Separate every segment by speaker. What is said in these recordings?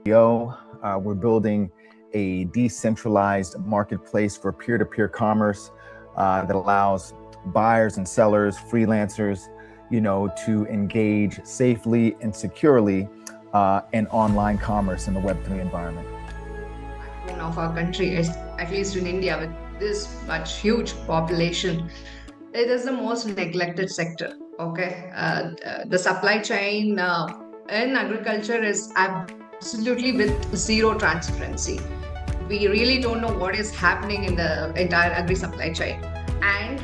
Speaker 1: We're building a decentralized marketplace for peer-to-peer commerce that allows buyers and sellers, freelancers, to engage safely and securely in online commerce in the Web3 environment.
Speaker 2: Of our country, at least in India, with this much huge population, it is the most neglected sector. Okay, the supply chain in agriculture is absolutely with zero transparency. We really don't know what is happening in the entire agri supply chain, and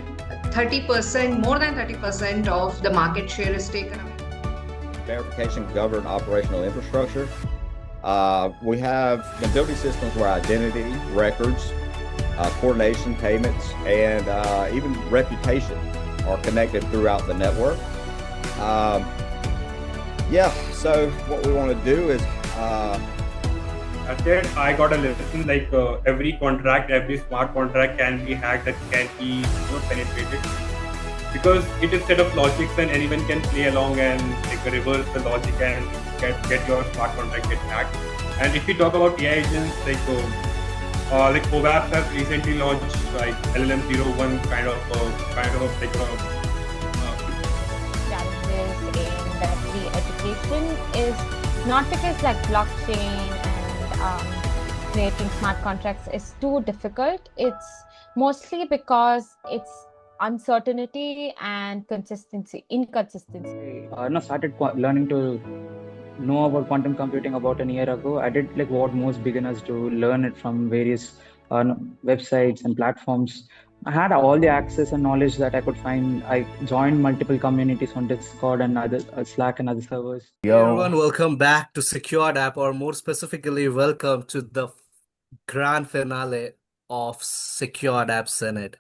Speaker 2: 30%, more than 30% of the market share is taken away.
Speaker 3: Verification governed operational infrastructure. We have been building systems where identity, records, coordination, payments, and even reputation are connected throughout the network. So what we want to do is
Speaker 4: at that I got a lesson like every contract, every smart contract can be hacked, that can be penetrated, because it is set of logics and anyone can play along and reverse the logic and get your smart contract get hacked. And if we talk about AI agents, like OVAPs have recently launched like LLM-01 kind of
Speaker 5: challenges in Web3 education is not because like blockchain and creating smart contracts is too difficult. It's mostly because it's uncertainty and inconsistency.
Speaker 6: I started learning to know about quantum computing about a year ago. I did like what most beginners do, learn it from various websites and platforms. I had all the access and knowledge that I could find. I joined multiple communities on Discord and other Slack and other servers.
Speaker 7: Hey everyone, welcome back to SecureDApp, or more specifically, welcome to the grand finale of SecureDApp Senate.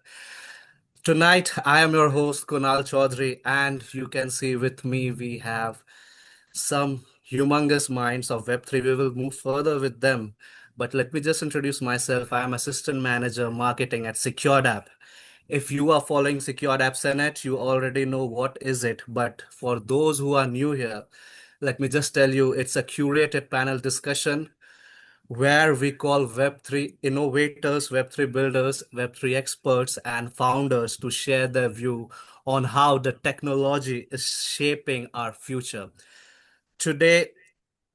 Speaker 7: Tonight, I am your host, Kunal Chaudhary, and you can see with me we have some humongous minds of Web3. We will move further with them. But let me just introduce myself. I am Assistant Manager Marketing at SecureDApp. If you are following SecureDApp Senate, you already know what is it. But for those who are new here, let me just tell you, it's a curated panel discussion where we call Web3 innovators, Web3 builders, Web3 experts, and founders to share their view on how the technology is shaping our future. Today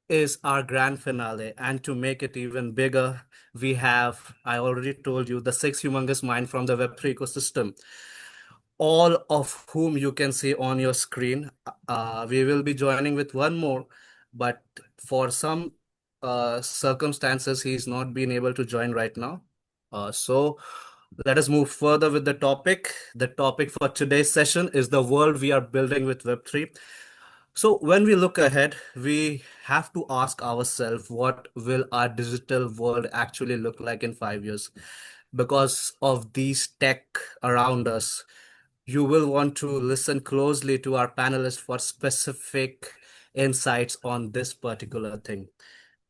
Speaker 7: is our grand finale, and to make it even bigger, we have, I already told you, the 6 humongous minds from the Web3 ecosystem, all of whom you can see on your screen. We will be joining with one more, but for some circumstances, he's not been able to join right now. So let us move further with the topic. The topic for today's session is the world we are building with Web3. So when we look ahead, we have to ask ourselves, what will our digital world actually look like in 5 years? Because of these tech around us, you will want to listen closely to our panelists for specific insights on this particular thing.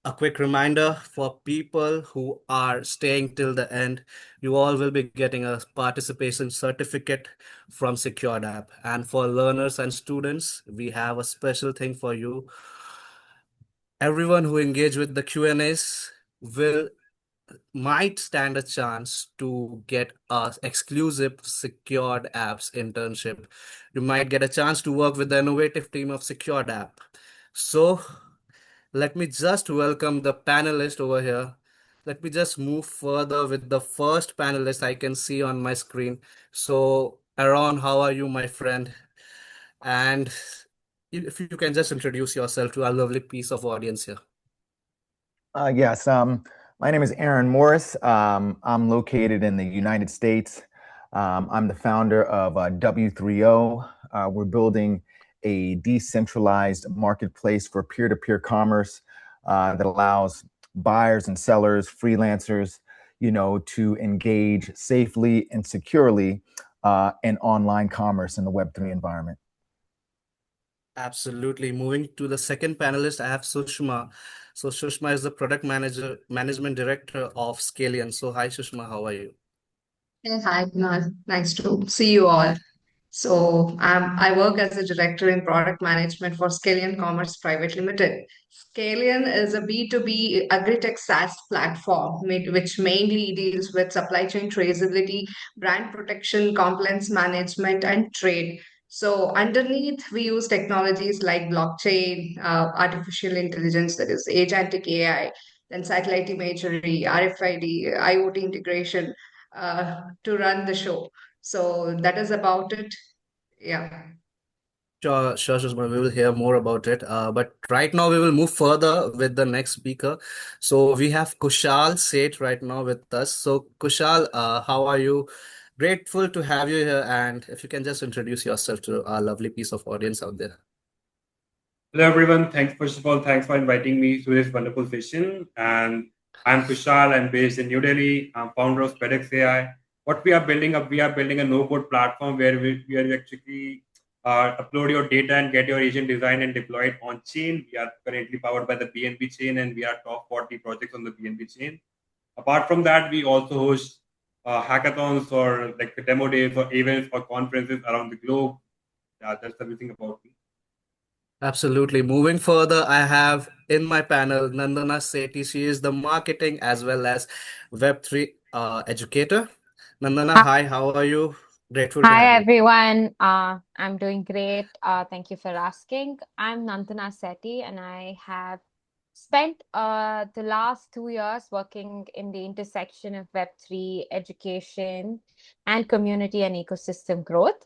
Speaker 7: A quick reminder for people who are staying till the end, you all will be getting a participation certificate from SecureDApp. And for learners and students, we have a special thing for you. Everyone who engage with the Q&As might stand a chance to get a exclusive SecureDApp's internship. You might get a chance to work with the innovative team of SecureDApp. So let me just welcome the panelist over here. Let me just move further with the first panelist I can see on my screen. So Aaron, how are you, my friend? And if you can just introduce yourself to our lovely piece of audience here.
Speaker 1: Yes, my name is Aaron Morris. I'm located in the United States. I'm the founder of W3O. We're building a decentralized marketplace for peer-to-peer commerce that allows buyers and sellers, freelancers, to engage safely and securely in online commerce in the Web3 environment.
Speaker 7: Absolutely. Moving to the second panelist, I have Sushma. So Sushma is the product management director of Scalian. So hi, Sushma, how are you?
Speaker 2: Hey, hi, Kunal. Nice to see you all. So I work as a director in product management for Scalian Commerce Private Limited. Scalian is a B2B agri-tech SaaS platform which mainly deals with supply chain traceability, brand protection, compliance management, and trade. So underneath, we use technologies like blockchain, artificial intelligence, that is agentic AI, then satellite imagery, RFID, IoT integration to run the show. So that is about it. Yeah.
Speaker 7: Sure, Sushma, we will hear more about it. But right now we will move further with the next speaker. So we have Kushal Seth right now with us. So Kushal, how are you? Grateful to have you here, and if you can just introduce yourself to our lovely piece of audience out there.
Speaker 4: Hello, everyone. Thanks, first of all, thanks for inviting me to this wonderful session. And I'm Kushal. I'm based in New Delhi. I'm founder of Spedax AI. What we are building up, we are building a no-code platform where you actually upload your data and get your agent designed and deployed on chain. We are currently powered by the BNB chain, and we are top 40 projects on the BNB chain. Apart from that, we also host hackathons or like demo days or events or conferences around the globe. That's everything about me.
Speaker 7: Absolutely. Moving further, I have in my panel Nandana Seti. She is the marketing as well as Web3 educator. Nandana, hi, how are you? Grateful to have
Speaker 5: Hi
Speaker 7: you.
Speaker 5: everyone. I'm doing great. Thank you for asking. I'm Nandana Seti, and I have spent the last 2 years working in the intersection of Web3 education and community and ecosystem growth.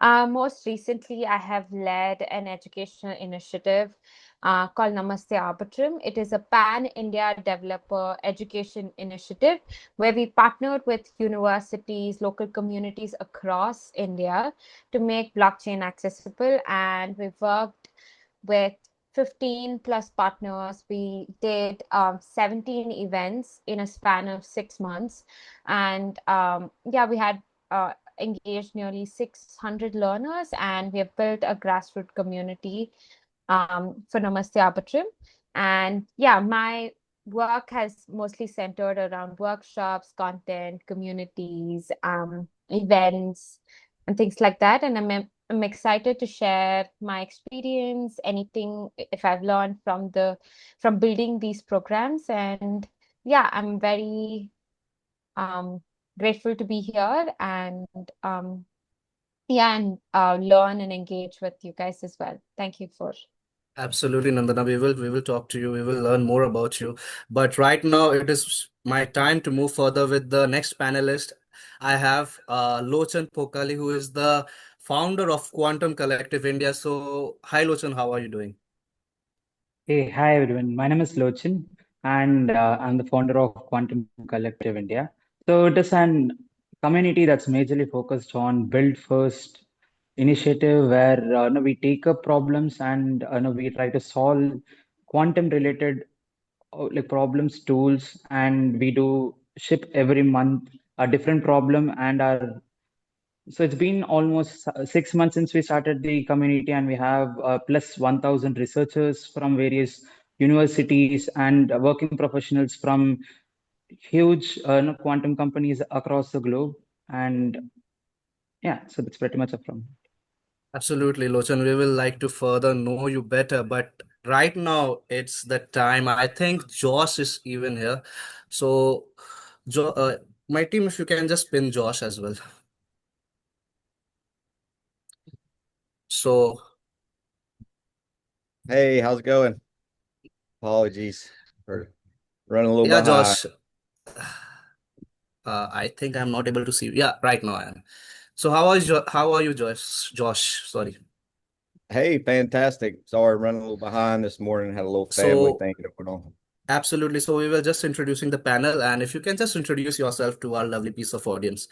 Speaker 5: Most recently, I have led an educational initiative called Namaste Arbitrum. It is a pan-India developer education initiative where we partnered with universities, local communities across India to make blockchain accessible. And we've worked with 15 plus partners. We did 17 events in a span of 6 months. And yeah, we had engaged nearly 600 learners, and we have built a grassroots community for Namaste Arbitrum. And yeah, my work has mostly centered around workshops, content, communities, events, and things like that. And I'm excited to share my experience, anything if I've learned from building these programs. And yeah, I'm very um, grateful to be here and yeah, and learn and engage with you guys as well. Thank you for.
Speaker 7: Absolutely, Nandana. We will talk to you. We will learn more about you. But right now, it is my time to move further with the next panelist. I have Lochan Pokali, who is the founder of Quantum Collective India. So, hi, Lochan, how are you doing?
Speaker 6: Hey, hi everyone. My name is Lochin, and I'm the founder of Quantum Collective India. So it is an community that's majorly focused on build first initiative where we take up problems and we try to solve quantum related like problems, tools, and we do ship every month a different problem and our so it's been almost 6 months since we started the community, and we have plus 1,000 researchers from various universities and working professionals from huge quantum companies across the globe. And yeah, so that's pretty much up from.
Speaker 7: Absolutely, Lochan. We will like to further know you better. But right now, it's the time. I think Josh is even here. So, my team, if you can just pin Josh as well. So,
Speaker 3: Hey, how's it going? Apologies for running a little
Speaker 7: yeah,
Speaker 3: behind.
Speaker 7: Josh. I think I'm not able to see you. Yeah, right now I am. So how are you, Josh? Josh, sorry.
Speaker 3: Hey, fantastic. Sorry, running a little behind this morning. Had a little family
Speaker 7: So
Speaker 3: thing going on.
Speaker 7: absolutely. So we were just introducing the panel, and if you can just introduce yourself to our lovely piece of audience.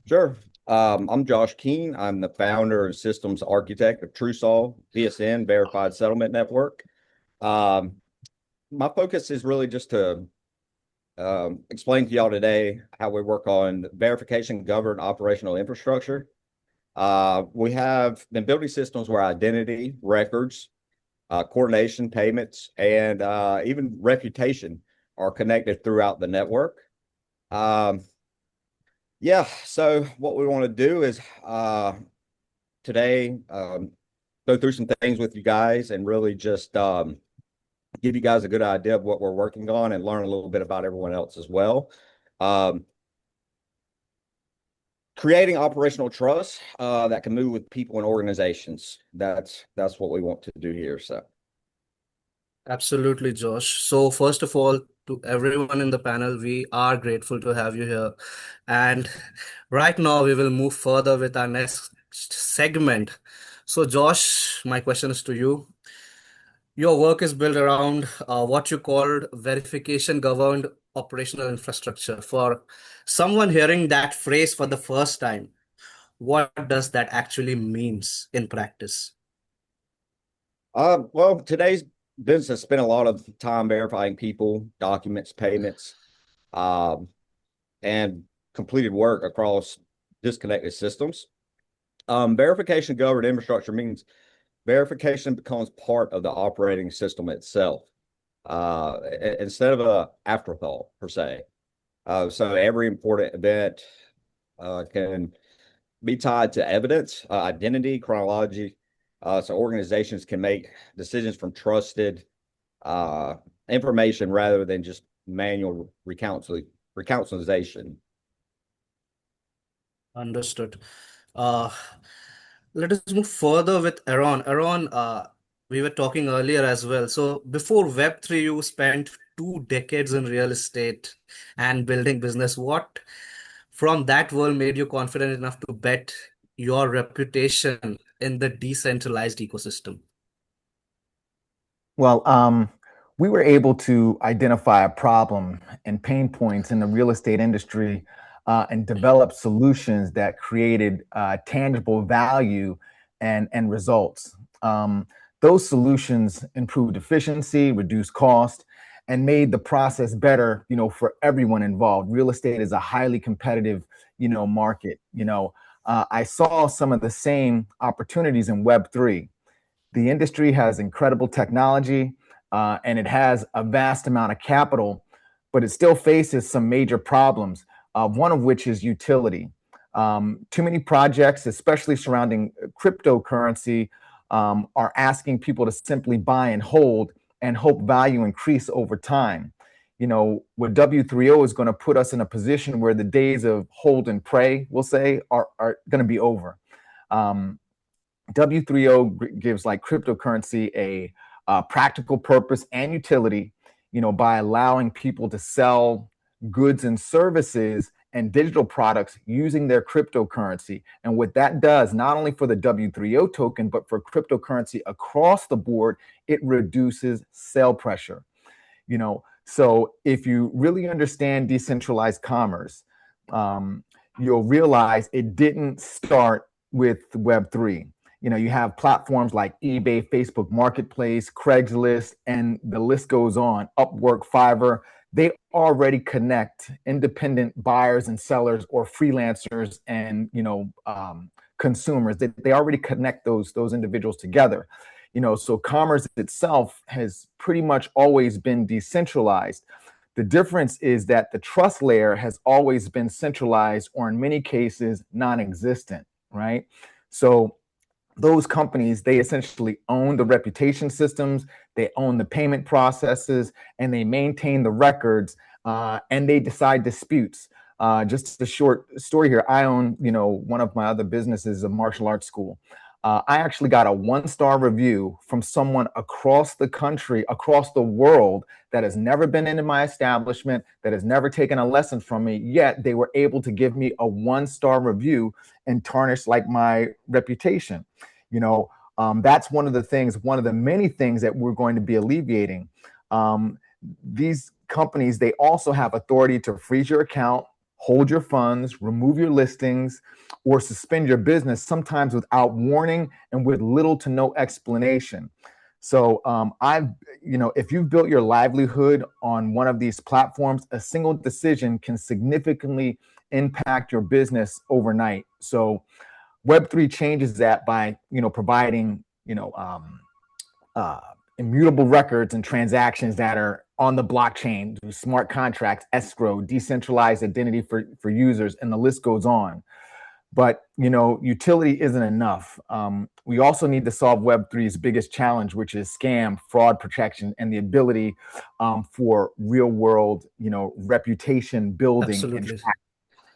Speaker 3: Sure. I'm Josh Keane. I'm the founder and systems architect of TruSolve, VSN, Verified Settlement Network. Um, my focus is really just to explain to y'all today how we work on verification governed operational infrastructure. We have been building systems where identity, records, coordination, payments, and even reputation are connected throughout the network. Yeah, so what we want to do is today, go through some things with you guys and really just give you guys a good idea of what we're working on and learn a little bit about everyone else as well. Creating operational trust that can move with people and organizations. That's what we want to do here. So
Speaker 7: Absolutely, Josh. So first of all, to everyone in the panel, we are grateful to have you here. And right now we will move further with our next segment. So Josh, my question is to you. Your work is built around what you called verification governed operational infrastructure. For someone hearing that phrase for the first time, what does that actually means in practice?
Speaker 3: well, today's business has spent a lot of time verifying people, documents, payments, and completed work across disconnected systems. Verification governed infrastructure means verification becomes part of the operating system itself, instead of an afterthought per se. So every important event can be tied to evidence, identity, chronology, so organizations can make decisions from trusted information rather than just manual reconciliation.
Speaker 7: Understood. Uh, Let us move further with Aaron. Aaron, we were talking earlier as well. So before Web3, you spent 2 decades in real estate and building business. What from that world made you confident enough to bet your reputation in the decentralized ecosystem?
Speaker 1: Well, we were able to identify a problem and pain points in the real estate industry and develop solutions that created tangible value and results. Those solutions improved efficiency, reduced cost, and made the process better, for everyone involved. Real estate is a highly competitive, market. I saw some of the same opportunities in Web3. The industry has incredible technology and it has a vast amount of capital, but it still faces some major problems, one of which is utility. Too many projects, especially surrounding cryptocurrency, are asking people to simply buy and hold and hope value increase over time. What W3O is going to put us in a position where the days of hold and pray, we'll say, are going to be over. W3O gives like cryptocurrency a practical purpose and utility, by allowing people to sell goods and services and digital products using their cryptocurrency. And what that does, not only for the W3O token, but for cryptocurrency across the board, it reduces sale pressure. So if you really understand decentralized commerce, you'll realize it didn't start with Web3. You have platforms like eBay, Facebook Marketplace, Craigslist, and the list goes on, Upwork, Fiverr. They already connect independent buyers and sellers or freelancers and, consumers. They already connect those individuals together. So commerce itself has pretty much always been decentralized. The difference is that the trust layer has always been centralized or in many cases non-existent, right? So those companies, they essentially own the reputation systems, they own the payment processes, and they maintain the records, and they decide disputes. Just a short story here. I own, one of my other businesses, a martial arts school. I actually got a 1-star review from someone across the country, across the world, that has never been into my establishment, that has never taken a lesson from me, yet they were able to give me a 1-star review and tarnish like my reputation. That's one of the many things that we're going to be alleviating. These companies, they also have authority to freeze your account, hold your funds, remove your listings, or suspend your business, sometimes without warning and with little to no explanation. So if you've built your livelihood on one of these platforms, a single decision can significantly impact your business overnight. So Web3 changes that by, providing, immutable records and transactions that are on the blockchain, smart contracts, escrow, decentralized identity for users, and the list goes on. But utility isn't enough. We also need to solve Web3's biggest challenge, which is scam, fraud protection, and the ability for real world, reputation building and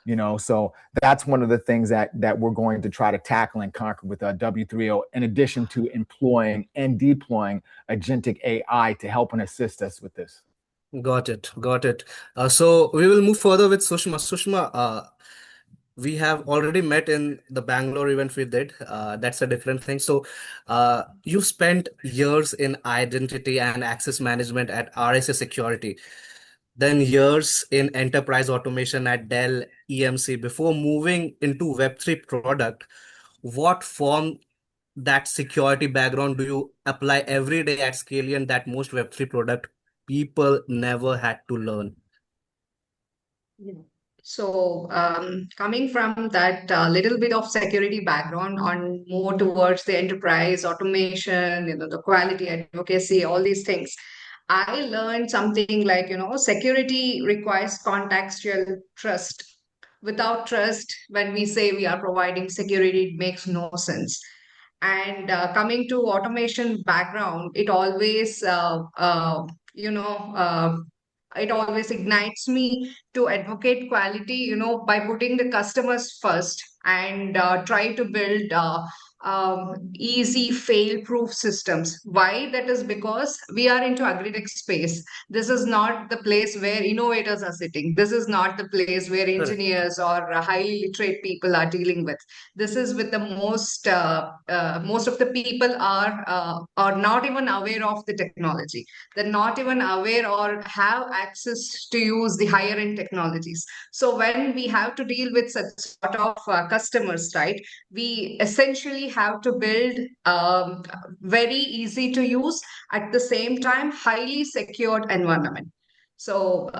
Speaker 7: Absolutely.
Speaker 1: so that's one of the things that we're going to try to tackle and conquer with W3O, in addition to employing and deploying agentic AI to help and assist us with this.
Speaker 7: Got it. Got it. So we will move further with Sushma. Sushma, we have already met in the Bangalore event we did. That's a different thing. So you spent years in identity and access management at RSA Security, then years in enterprise automation at Dell EMC before moving into Web3 product. What form that security background do you apply every day at Scalian that most Web3 product people never had to learn?
Speaker 2: So, coming from that little bit of security background on more towards the enterprise automation, the quality advocacy, all these things, I learned something like, security requires contextual trust. Without trust, when we say we are providing security, it makes no sense. And coming to automation background, it always ignites me to advocate quality, by putting the customers first and try to build easy fail-proof systems. Why? That is because we are into agri-tech space. This is not the place where innovators are sitting. This is not the place where
Speaker 7: Correct.
Speaker 2: engineers or highly literate people are dealing with. This is with the most of the people are not even aware of the technology. They're not even aware or have access to use the higher end technologies. So when we have to deal with such sort of customers, right, we essentially have to build very easy to use, at the same time highly secured environment. So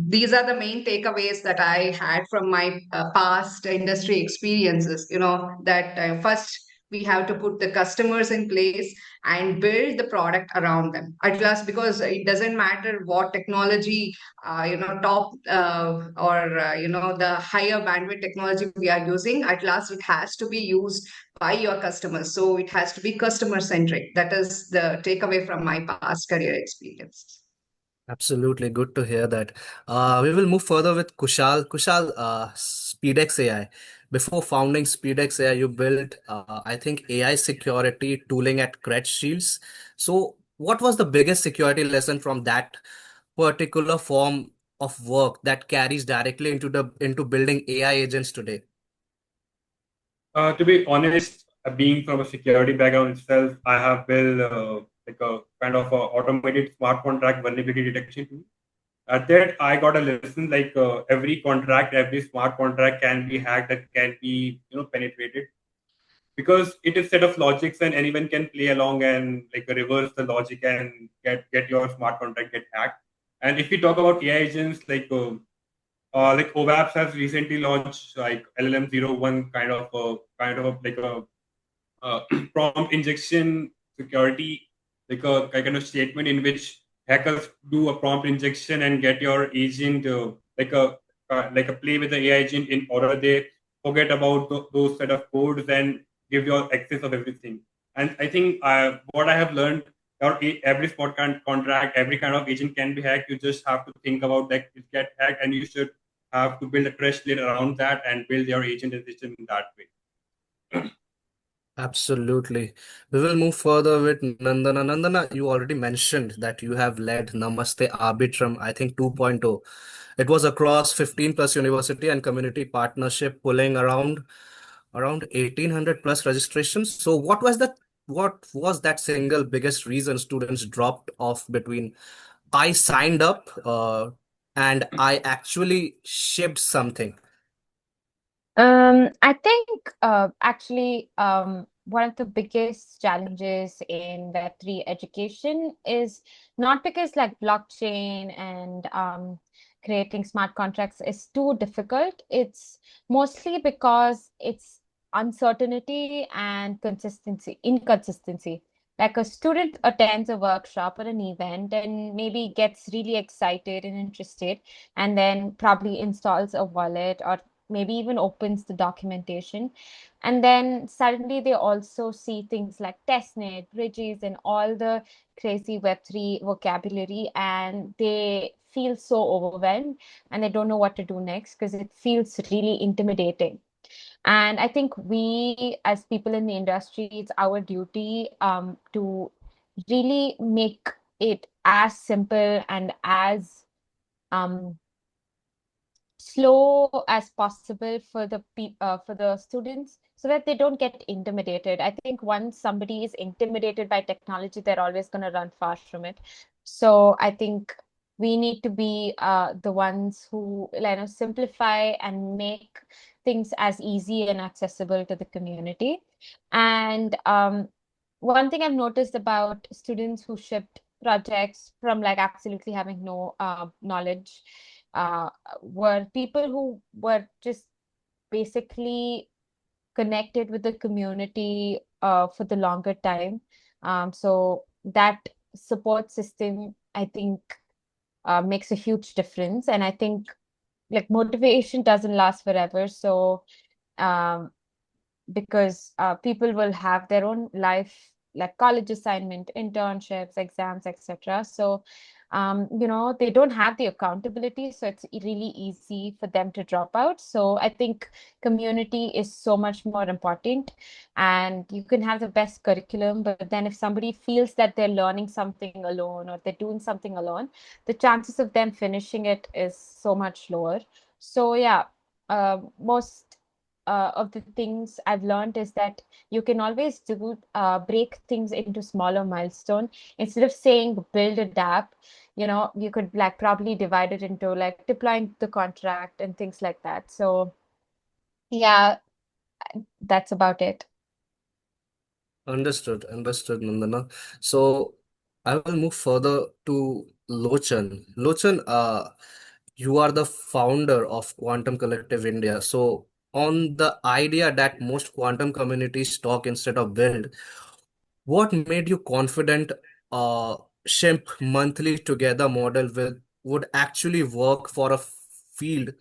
Speaker 2: these are the main takeaways that I had from my past industry experiences. That first we have to put the customers in place and build the product around them at last, because it doesn't matter what technology, top or the higher bandwidth technology we are using. At last, it has to be used by your customers. So it has to be customer centric. That is the takeaway from my past career experience.
Speaker 7: Absolutely good to hear that. We will move further with Kushal. Kushal, Spedax AI. Before founding Spedax AI, you built, I think, AI security tooling at Cred Shields. So, what was the biggest security lesson from that particular form of work that carries directly into building AI agents today?
Speaker 4: To be honest, being from a security background itself, I have built like a kind of a automated smart contract vulnerability detection tool. At that, I got a lesson like every contract, every smart contract can be hacked, that can be penetrated, because it is set of logics and anyone can play along and like reverse the logic and get your smart contract get hacked. And if we talk about AI agents, like OVAPs has recently launched like LLM-01 like a prompt injection security, like a kind of statement in which hackers do a prompt injection and get your agent like a play with the AI agent in order they forget about those set of codes and give you access of everything. And I think what I have learned, every spot contract, every kind of agent can be hacked. You just have to think about that it get hacked, and you should have to build a trust layer around that and build your agent and system in that way.
Speaker 7: Absolutely. We will move further with Nandana. Nandana, you already mentioned that you have led Namaste Arbitrum, I think 2.0. It was across 15 plus university and community partnership, pulling around 1800 plus registrations. So what was that single biggest reason students dropped off between I signed up and I actually shipped something?
Speaker 5: I think actually one of the biggest challenges in Web3 education is not because like blockchain and creating smart contracts is too difficult. It's mostly because it's uncertainty and inconsistency. Like a student attends a workshop or an event and maybe gets really excited and interested, and then probably installs a wallet or maybe even opens the documentation. And then suddenly they also see things like testnet, bridges, and all the crazy Web3 vocabulary, and they feel so overwhelmed and they don't know what to do next because it feels really intimidating. And I think we, as people in the industry, it's our duty to really make it as simple and as um, slow as possible for for the students so that they don't get intimidated. I think once somebody is intimidated by technology, they're always going to run far from it. So I think we need to be the ones who simplify and make things as easy and accessible to the community. And one thing I've noticed about students who shipped projects from like absolutely having no knowledge uh, were people who were just basically connected with the community for the longer time. So that support system, I think, makes a huge difference. And I think like motivation doesn't last forever. So um, because people will have their own life, like college assignment, internships, exams, etc. So they don't have the accountability, so it's really easy for them to drop out. So I think community is so much more important, and you can have the best curriculum, but then if somebody feels that they're learning something alone or they're doing something alone, the chances of them finishing it is so much lower. So yeah, most of the things I've learned is that you can always do break things into smaller milestone. Instead of saying build a DApp, you could like probably divide it into like deploying the contract and things like that. So yeah, that's about it.
Speaker 7: Understood, Nandana. So I will move further to Lochan. Lochan, you are the founder of Quantum Collective India. So on the idea that most quantum communities talk instead of build, what made you confident ship monthly together model would actually work for a field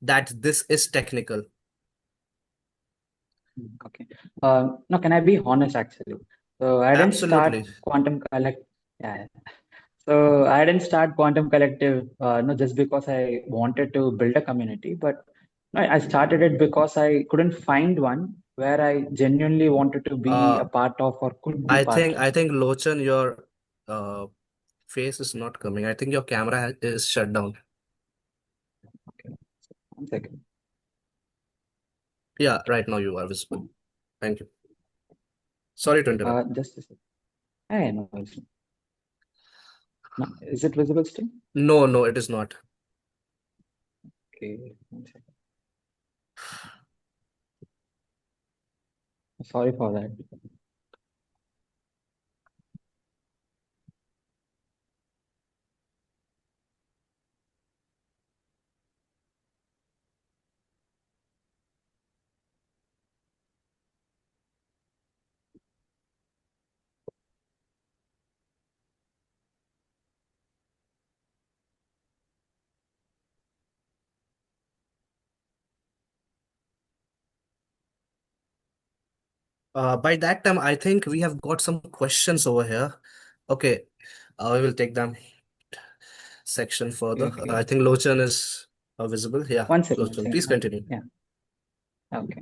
Speaker 7: that this is technical?
Speaker 6: Okay. No, can I be honest actually? So I didn't start
Speaker 7: Absolutely.
Speaker 6: Quantum Collect. Yeah. So I didn't start Quantum Collective, no, just because I wanted to build a community, but no, I started it because I couldn't find one where I genuinely wanted to be
Speaker 7: Uh,
Speaker 6: a part of or could be part of.
Speaker 7: I think Lochan, your face is not coming. I think your camera is shut down.
Speaker 6: Okay. 1 second.
Speaker 7: Yeah, right now you are visible. Thank you. Sorry to interrupt.
Speaker 6: Just a second. Hey, no, no, is it visible still?
Speaker 7: No, it is not.
Speaker 6: Okay. 1 second. Sorry for that.
Speaker 7: By that time, I think we have got some questions over here. Okay, we will take them section further.
Speaker 6: Okay.
Speaker 7: I think Lochan is visible. Yeah,
Speaker 6: 1 second.
Speaker 7: Lochan, please continue.
Speaker 6: Yeah. Okay.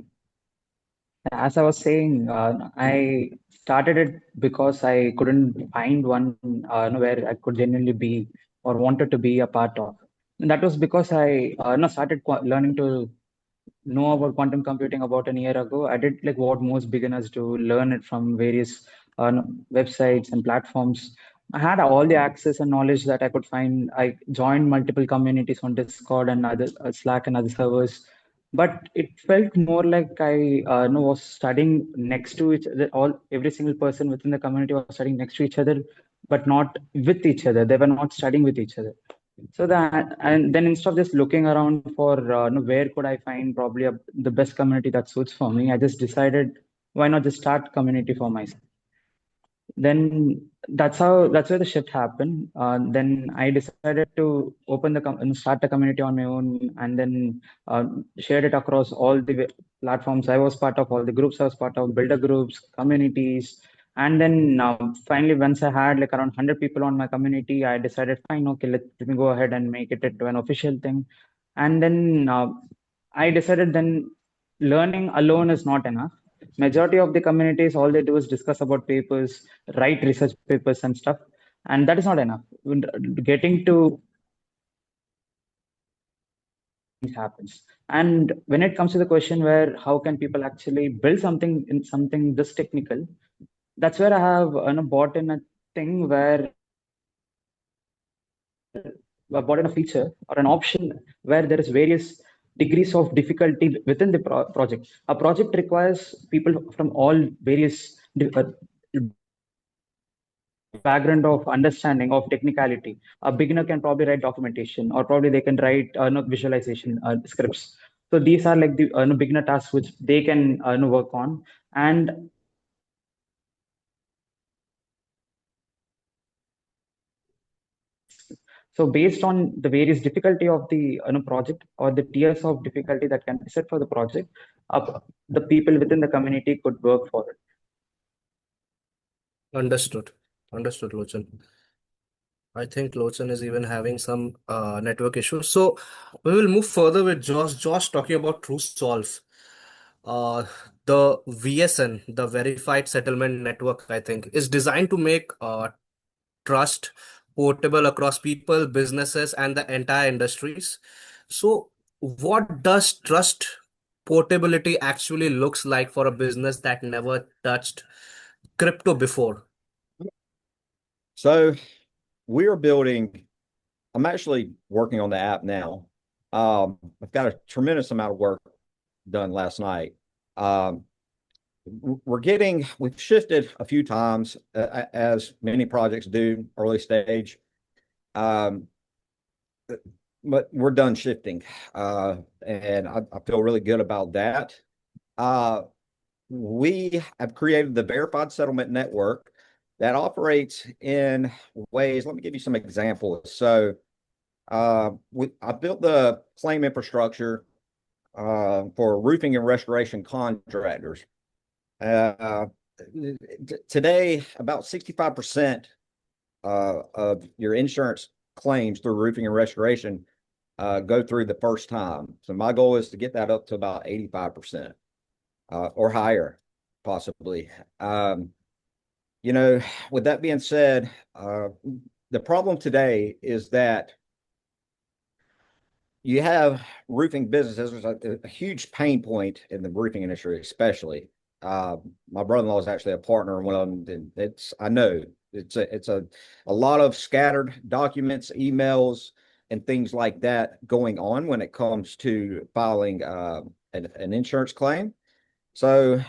Speaker 6: As I was saying, I started it because I couldn't find one where I could genuinely be or wanted to be a part of. And that was because I started learning to know about quantum computing about an year ago. I did like what most beginners do, learn it from various websites and platforms. I had all the access and knowledge that I could find. I joined multiple communities on Discord and other Slack and other servers, but it felt more like I was studying next to each other. Every single person within the community was studying next to each other, but not with each other. They were not studying with each other. So that, and then instead of just looking around for where could I find probably the best community that suits for me, I just decided why not just start community for myself. Then that's where the shift happened. Then I decided to open start the community on my own, and then shared it across all the platforms I was part of, all the groups I was part of, builder groups, communities. And then finally, once I had like around 100 people on my community, I decided, fine, okay, let me go ahead and make it into an official thing. And then I decided then learning alone is not enough. Majority of the communities, all they do is discuss about papers, write research papers and stuff, and that is not enough. Getting to happens. And when it comes to the question where how can people actually build something in something this technical, that's where I have bought in a thing where bought in a feature or an option where there is various degrees of difficulty within the project. A project requires people from all various background of understanding of technicality. A beginner can probably write documentation, or probably they can write visualization scripts. So these are like the beginner tasks which they can work on. And so based on the various difficulty of the project, or the tiers of difficulty that can be set for the project, the people within the community could work for it.
Speaker 7: Understood. Understood, Lochan. I think Lochan is even having some network issues. So we will move further with Josh. Josh talking about TruSolve. The VSN, the Verified Settlement Network, I think, is designed to make trust portable across people, businesses, and the entire industries. So, what does trust portability actually looks like for a business that never touched crypto before?
Speaker 3: So we are building, I'm actually working on the app now. I've got a tremendous amount of work done last night. We've shifted a few times, as many projects do, early stage. But we're done shifting. And I feel really good about that. We have created the Verified Settlement Network that operates in ways. Let me give you some examples. So I built the claim infrastructure for roofing and restoration contractors. Today, about 65% of your insurance claims through roofing and restoration go through the first time. So my goal is to get that up to about 85% or higher, possibly. With that being said, the problem today is that you have roofing businesses. There's a huge pain point in the roofing industry, especially. My brother-in-law is actually a partner in one of them. I know it's a lot of scattered documents, emails, and things like that going on when it comes to filing an insurance claim. So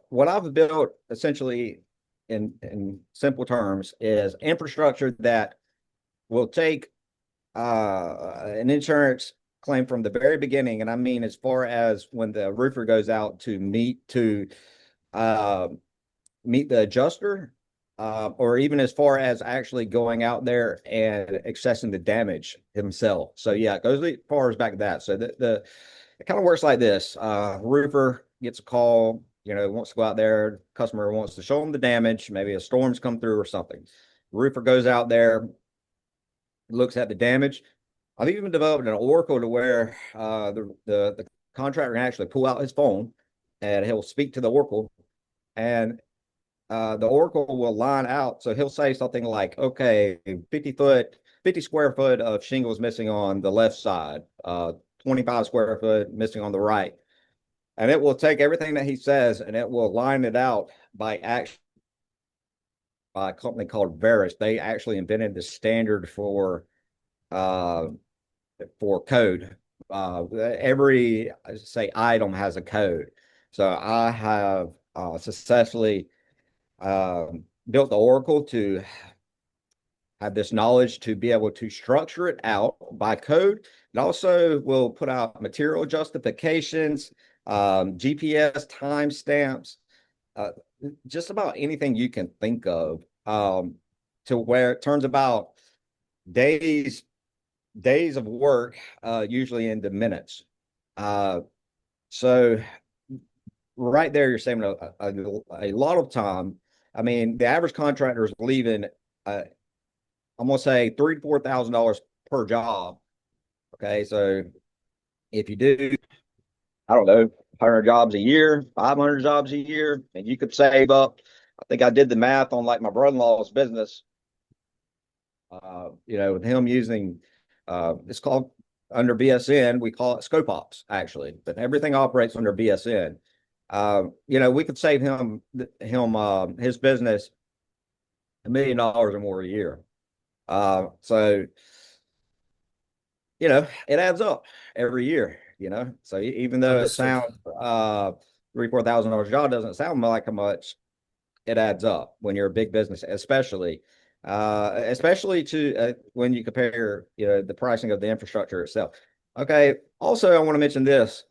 Speaker 3: what I've built essentially in simple terms is infrastructure that will take an insurance claim from the very beginning, and I mean as far as when the roofer goes out to meet the adjuster, or even as far as actually going out there and assessing the damage himself. So yeah, it goes as far as back to that. So it kind of works like this. Roofer gets a call, wants to go out there, customer wants to show them the damage, maybe a storm's come through or something. Roofer goes out there, looks at the damage. I've even developed an oracle to where the contractor can actually pull out his phone and he'll speak to the oracle, and the oracle will line out. So he'll say something like, okay, 50 square foot of shingles missing on the left side, 25 square foot missing on the right. And it will take everything that he says and it will line it out by a company called Veris. They actually invented the standard for code. Every, say, item has a code. So I have successfully built the oracle to have this knowledge to be able to structure it out by code. It also will put out material justifications, GPS timestamps, just about anything you can think of, to where it turns about days of work, usually into minutes. So right there, you're saving a lot of time. I mean, the average contractor is leaving, I'm gonna say $3,000 to $4,000 per job. Okay, so if you do, I don't know, 100 jobs a year, 500 jobs a year, and you could save up. I think I did the math on like my brother-in-law's business. With him using, it's called under BSN, we call it scope ops actually, but everything operates under BSN. We could save him his business $1 million or more a year. So it adds up every year. So even though it
Speaker 7: Understood.
Speaker 3: sounds $3,000 to $4,000 job doesn't sound like how much, it adds up when you're a big business, especially to when you compare the pricing of the infrastructure itself. Okay. Also, I want to mention this.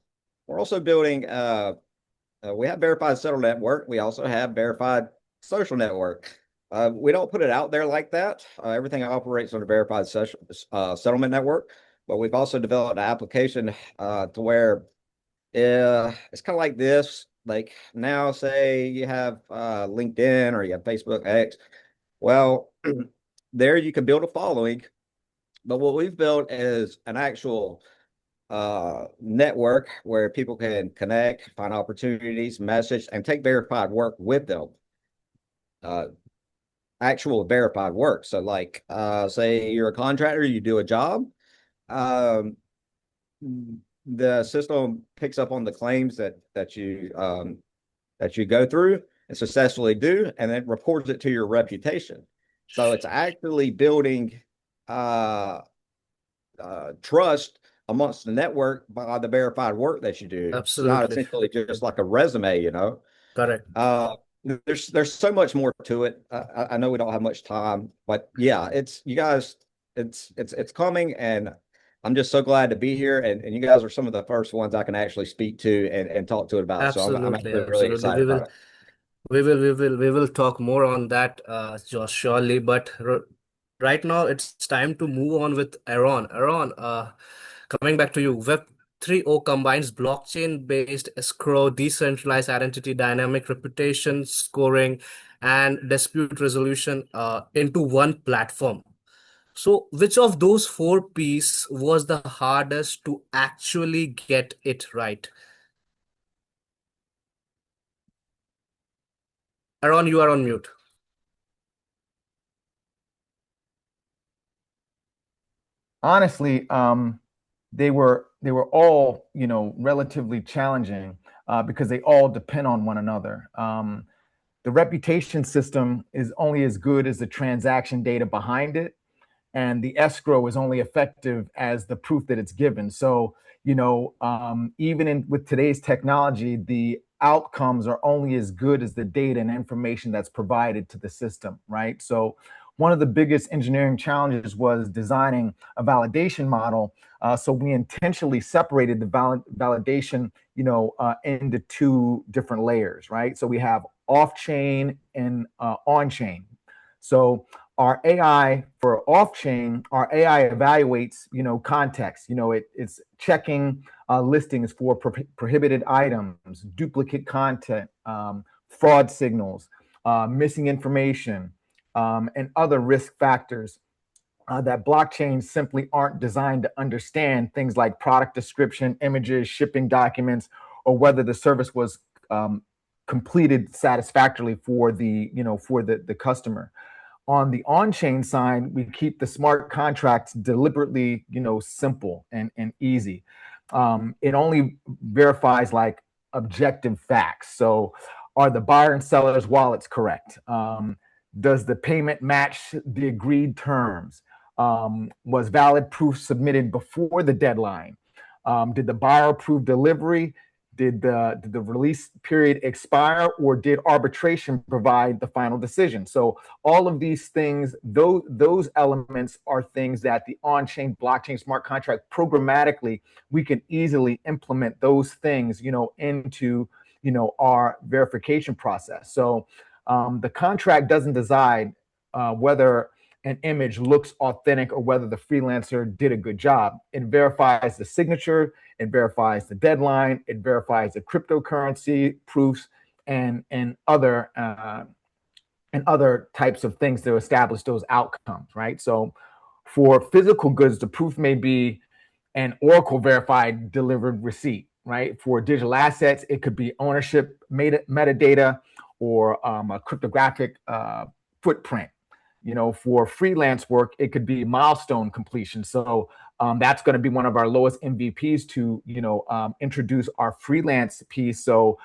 Speaker 3: We're also building. We have verified settle network. We also have verified social network. We don't put it out there like that. Everything operates on a verified settlement network, but we've also developed an application to where it's kind of like this. Like now, say you have LinkedIn or you have Facebook X. Well, there you can build a following, but what we've built is an actual network where people can connect, find opportunities, message, and take verified work with them. Actual verified work. So like, say you're a contractor, you do a job, the system picks up on the claims that you go through and successfully do, and then reports it to your reputation. So it's actually building trust amongst the network by the verified work that you do. It's not
Speaker 7: Absolutely.
Speaker 3: essentially just like a resume,
Speaker 7: Correct.
Speaker 3: There's so much more to it. I know we don't have much time, but yeah, it's coming, and I'm just so glad to be here. And you guys are some of the first ones I can actually speak to and talk to it about. So I'm
Speaker 7: Absolutely.
Speaker 3: actually really
Speaker 7: Absolutely.
Speaker 3: excited about it.
Speaker 7: We will talk more on that, Josh, surely. But right now, it's time to move on with Aaron. Aaron, coming back to you, Web 3.0 combines blockchain-based escrow, decentralized identity, dynamic reputation scoring, and dispute resolution into one platform. So, which of those four P's was the hardest to actually get it right? Aaron, you are on mute.
Speaker 1: Honestly, they were all relatively challenging because they all depend on one another. The reputation system is only as good as the transaction data behind it, and the escrow is only effective as the proof that it's given. So even with today's technology, the outcomes are only as good as the data and information that's provided to the system, right? So one of the biggest engineering challenges was designing a validation model. So we intentionally separated the validation, into two different layers, right? So we have off-chain and on-chain. So our AI for off-chain, our AI evaluates, context. It's checking listings for prohibited items, duplicate content, fraud signals, missing information, and other risk factors that blockchains simply aren't designed to understand, things like product description, images, shipping documents, or whether the service was completed satisfactorily for the customer. On the on-chain side, we keep the smart contracts deliberately, simple and easy. It only verifies like objective facts. So are the buyer and seller's wallets correct? Does the payment match the agreed terms? Was valid proof submitted before the deadline? Did the buyer approve delivery? Did the release period expire, or did arbitration provide the final decision? So all of these things, those elements are things that the on-chain blockchain smart contract programmatically, we can easily implement those things, into our verification process. So the contract doesn't decide whether an image looks authentic or whether the freelancer did a good job. It verifies the signature, it verifies the deadline, it verifies the cryptocurrency proofs and other types of things to establish those outcomes, right? So for physical goods, the proof may be an Oracle verified delivered receipt, right? For digital assets, it could be ownership metadata or a cryptographic footprint. For freelance work, it could be milestone completion. So that's going to be one of our lowest MVPs to, introduce our freelance piece. So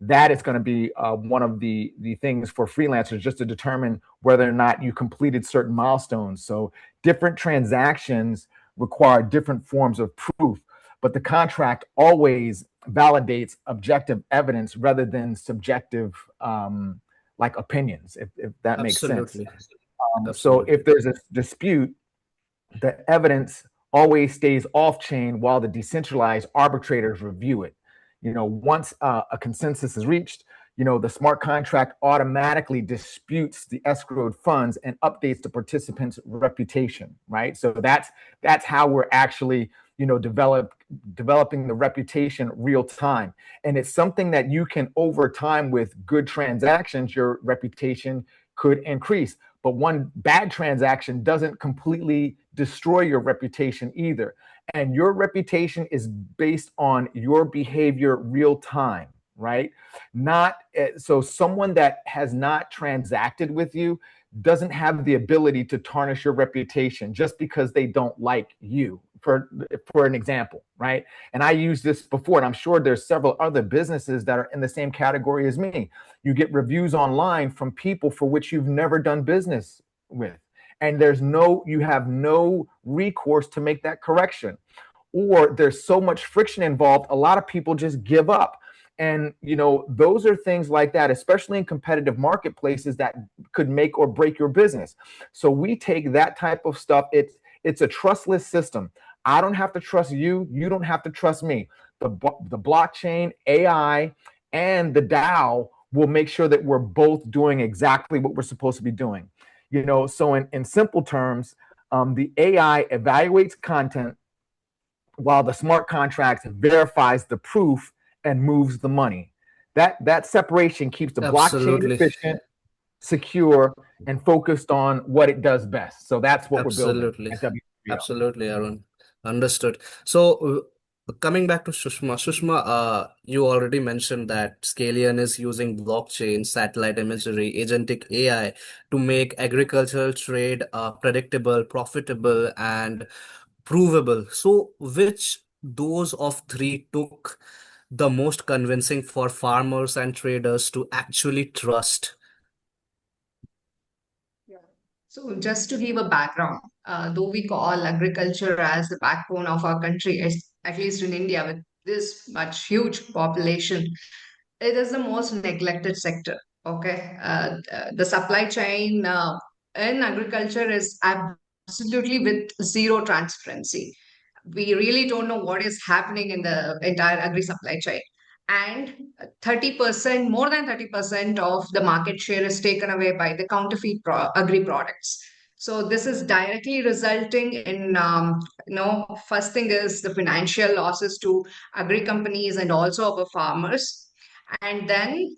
Speaker 1: that is going to be one of the things for freelancers, just to determine whether or not you completed certain milestones. So different transactions require different forms of proof, but the contract always validates objective evidence rather than subjective like opinions, if that makes sense. So if there's a dispute, the evidence always stays off chain while the decentralized arbitrators review it. Once a consensus is reached, the smart contract automatically disputes the escrowed funds and updates the participant's reputation, right? So that's how we're actually, developing the reputation real time. And it's something that you can, over time, with good transactions, your reputation could increase. But one bad transaction doesn't completely destroy your reputation either. And your reputation is based on your behavior real time, right? So someone that has not transacted with you doesn't have the ability to tarnish your reputation just because they don't like you, for an example, right? And I used this before, and I'm sure there's several other businesses that are in the same category as me. You get reviews online from people for which you've never done business with, and you have no recourse to make that correction, or there's so much friction involved, a lot of people just give up. And those are things like that, especially in competitive marketplaces, that could make or break your business. So we take that type of stuff. It's a trustless system. I don't have to trust you. You don't have to trust me. The blockchain, AI, and the DAO will make sure that we're both doing exactly what we're supposed to be doing. So in simple terms, the AI evaluates content while the smart contract verifies the proof and moves the money. That separation keeps the blockchain efficient, secure, and focused on what it does best. So that's what we're building at W3O.
Speaker 7: Absolutely, Arun. Understood. So coming back to Sushma. Sushma, you already mentioned that Scalian is using blockchain, satellite imagery, agentic AI to make agricultural trade predictable, profitable, and provable. So which those of three took the most convincing for farmers and traders to actually trust?
Speaker 2: So just to give a background, though we call agriculture as the backbone of our country, at least in India, with this much huge population, it is the most neglected sector. Okay, the supply chain in agriculture is absolutely with zero transparency. We really don't know what is happening in the entire agri supply chain. And 30%, more than 30% of the market share is taken away by the counterfeit agri products. So this is directly resulting in, first thing is the financial losses to agri companies and also our farmers. And then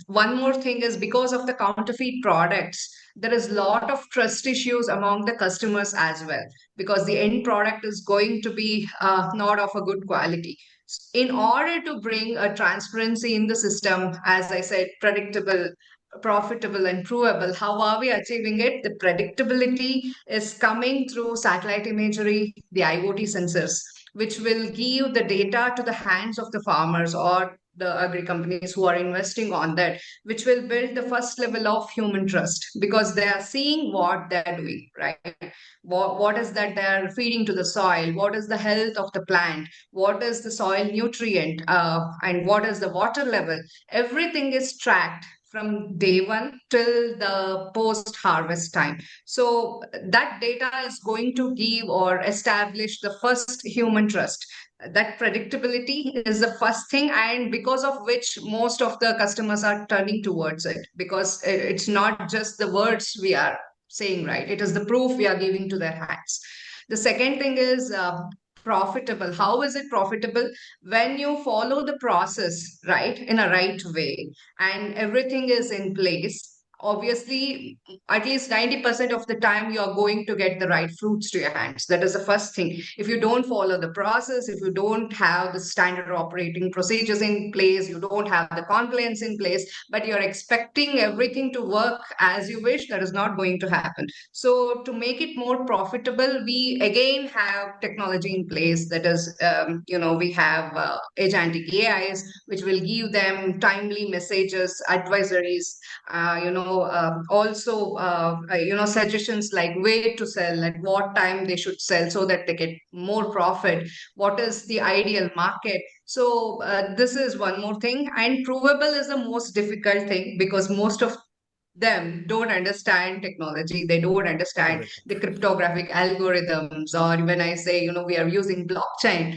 Speaker 2: one more thing is, because of the counterfeit products, there is a lot of trust issues among the customers as well, because the end product is going to be not of a good quality. In order to bring a transparency in the system, as I said, predictable, profitable, and provable, how are we achieving it? The predictability is coming through satellite imagery, the IoT sensors, which will give the data to the hands of the farmers or the agri companies who are investing on that, which will build the first level of human trust, because they are seeing what they're doing, right? What is that they're feeding to the soil? What is the health of the plant? What is the soil nutrient? And what is the water level? Everything is tracked from day one till the post harvest time. So that data is going to give or establish the first human trust. That predictability is the first thing, and because of which most of the customers are turning towards it, because it's not just the words we are saying, right? It is the proof we are giving to their hands. The second thing is profitable. How is it profitable? When you follow the process right in a right way and everything is in place, obviously at least 90% of the time you are going to get the right fruits to your hands. That is the first thing. If you don't follow the process, if you don't have the standard operating procedures in place, you don't have the compliance in place, but you're expecting everything to work as you wish, that is not going to happen. So to make it more profitable, we again have technology in place. That is, we have agentic AIs, which will give them timely messages, advisories, also suggestions like where to sell, at what time they should sell so that they get more profit, what is the ideal market. So this is one more thing, and provable is the most difficult thing because most of them don't understand technology. They don't understand
Speaker 7: Correct.
Speaker 2: the cryptographic algorithms, or when I say, we are using blockchain,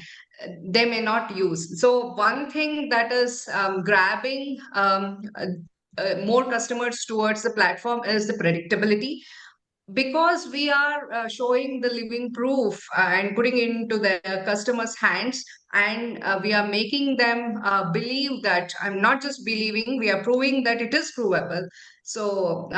Speaker 2: they may not use. So one thing that is grabbing more customers towards the platform is the predictability, because we are showing the living proof and putting into the customers' hands, and we are making them believe that I'm not just believing, we are proving that it is provable. So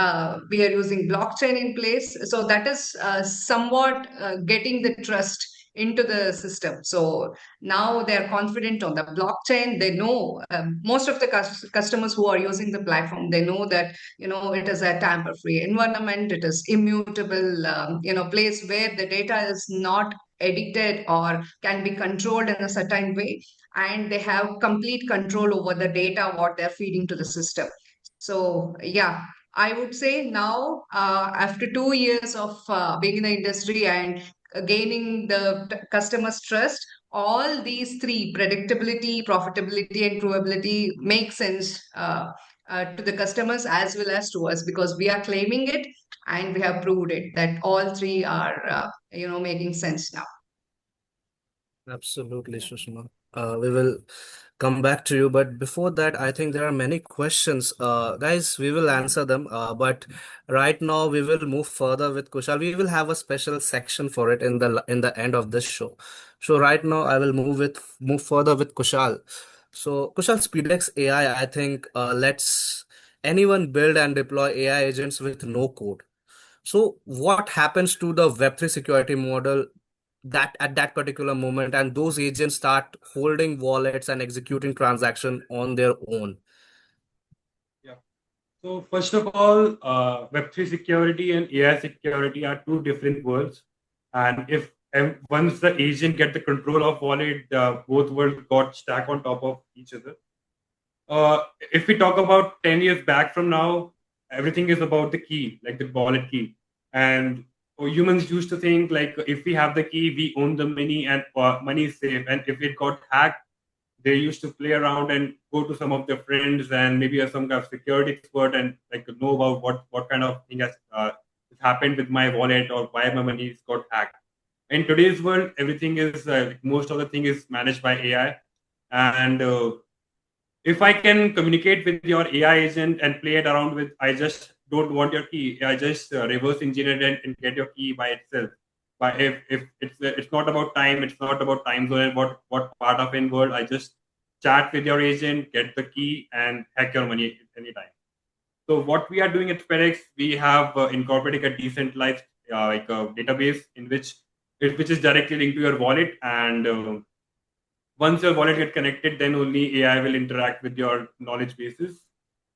Speaker 2: we are using blockchain in place. So that is somewhat getting the trust into the system. So now they're confident on the blockchain. They know most of the customers who are using the platform, they know that it is a tamper-free environment. It is immutable, place where the data is not edited or can be controlled in a certain way, and they have complete control over the data what they're feeding to the system. So yeah, I would say now, after 2 years of being in the industry and gaining the customers' trust, all these three, predictability, profitability, and provability, make sense to the customers as well as to us, because we are claiming it and we have proved it that all three are making sense now.
Speaker 7: Absolutely, Sushma. We will come back to you, but before that, I think there are many questions. Guys, we will answer them. But right now, we will move further with Kushal. We will have a special section for it in the end of this show. So right now, I will move further with Kushal. So Kushal, Spedax AI, I think lets anyone build and deploy AI agents with no code. So what happens to the Web3 security model that at that particular moment, and those agents start holding wallets and executing transaction on their own?
Speaker 4: Yeah. So first of all, Web3 security and AI security are two different worlds. And if once the agent get the control of wallet, both worlds got stacked on top of each other. If we talk about 10 years back from now, everything is about the key, like the wallet key. And humans used to think like if we have the key, we own the money and money is safe. And if it got hacked, they used to play around and go to some of their friends and maybe some kind of security expert and like know about what kind of thing has happened with my wallet or why my money is got hacked. In today's world, everything is most of the thing is managed by AI, and if I can communicate with your AI agent and play it around with, I just don't want your key. I just reverse engineer it and get your key by itself. But if it's not about time, it's not about time zone and what part of in world. I just chat with your agent, get the key, and hack your money anytime. So what we are doing at Spedax, we have incorporated a decentralized like a database in which is directly linked to your wallet, and once your wallet get connected, then only AI will interact with your knowledge bases.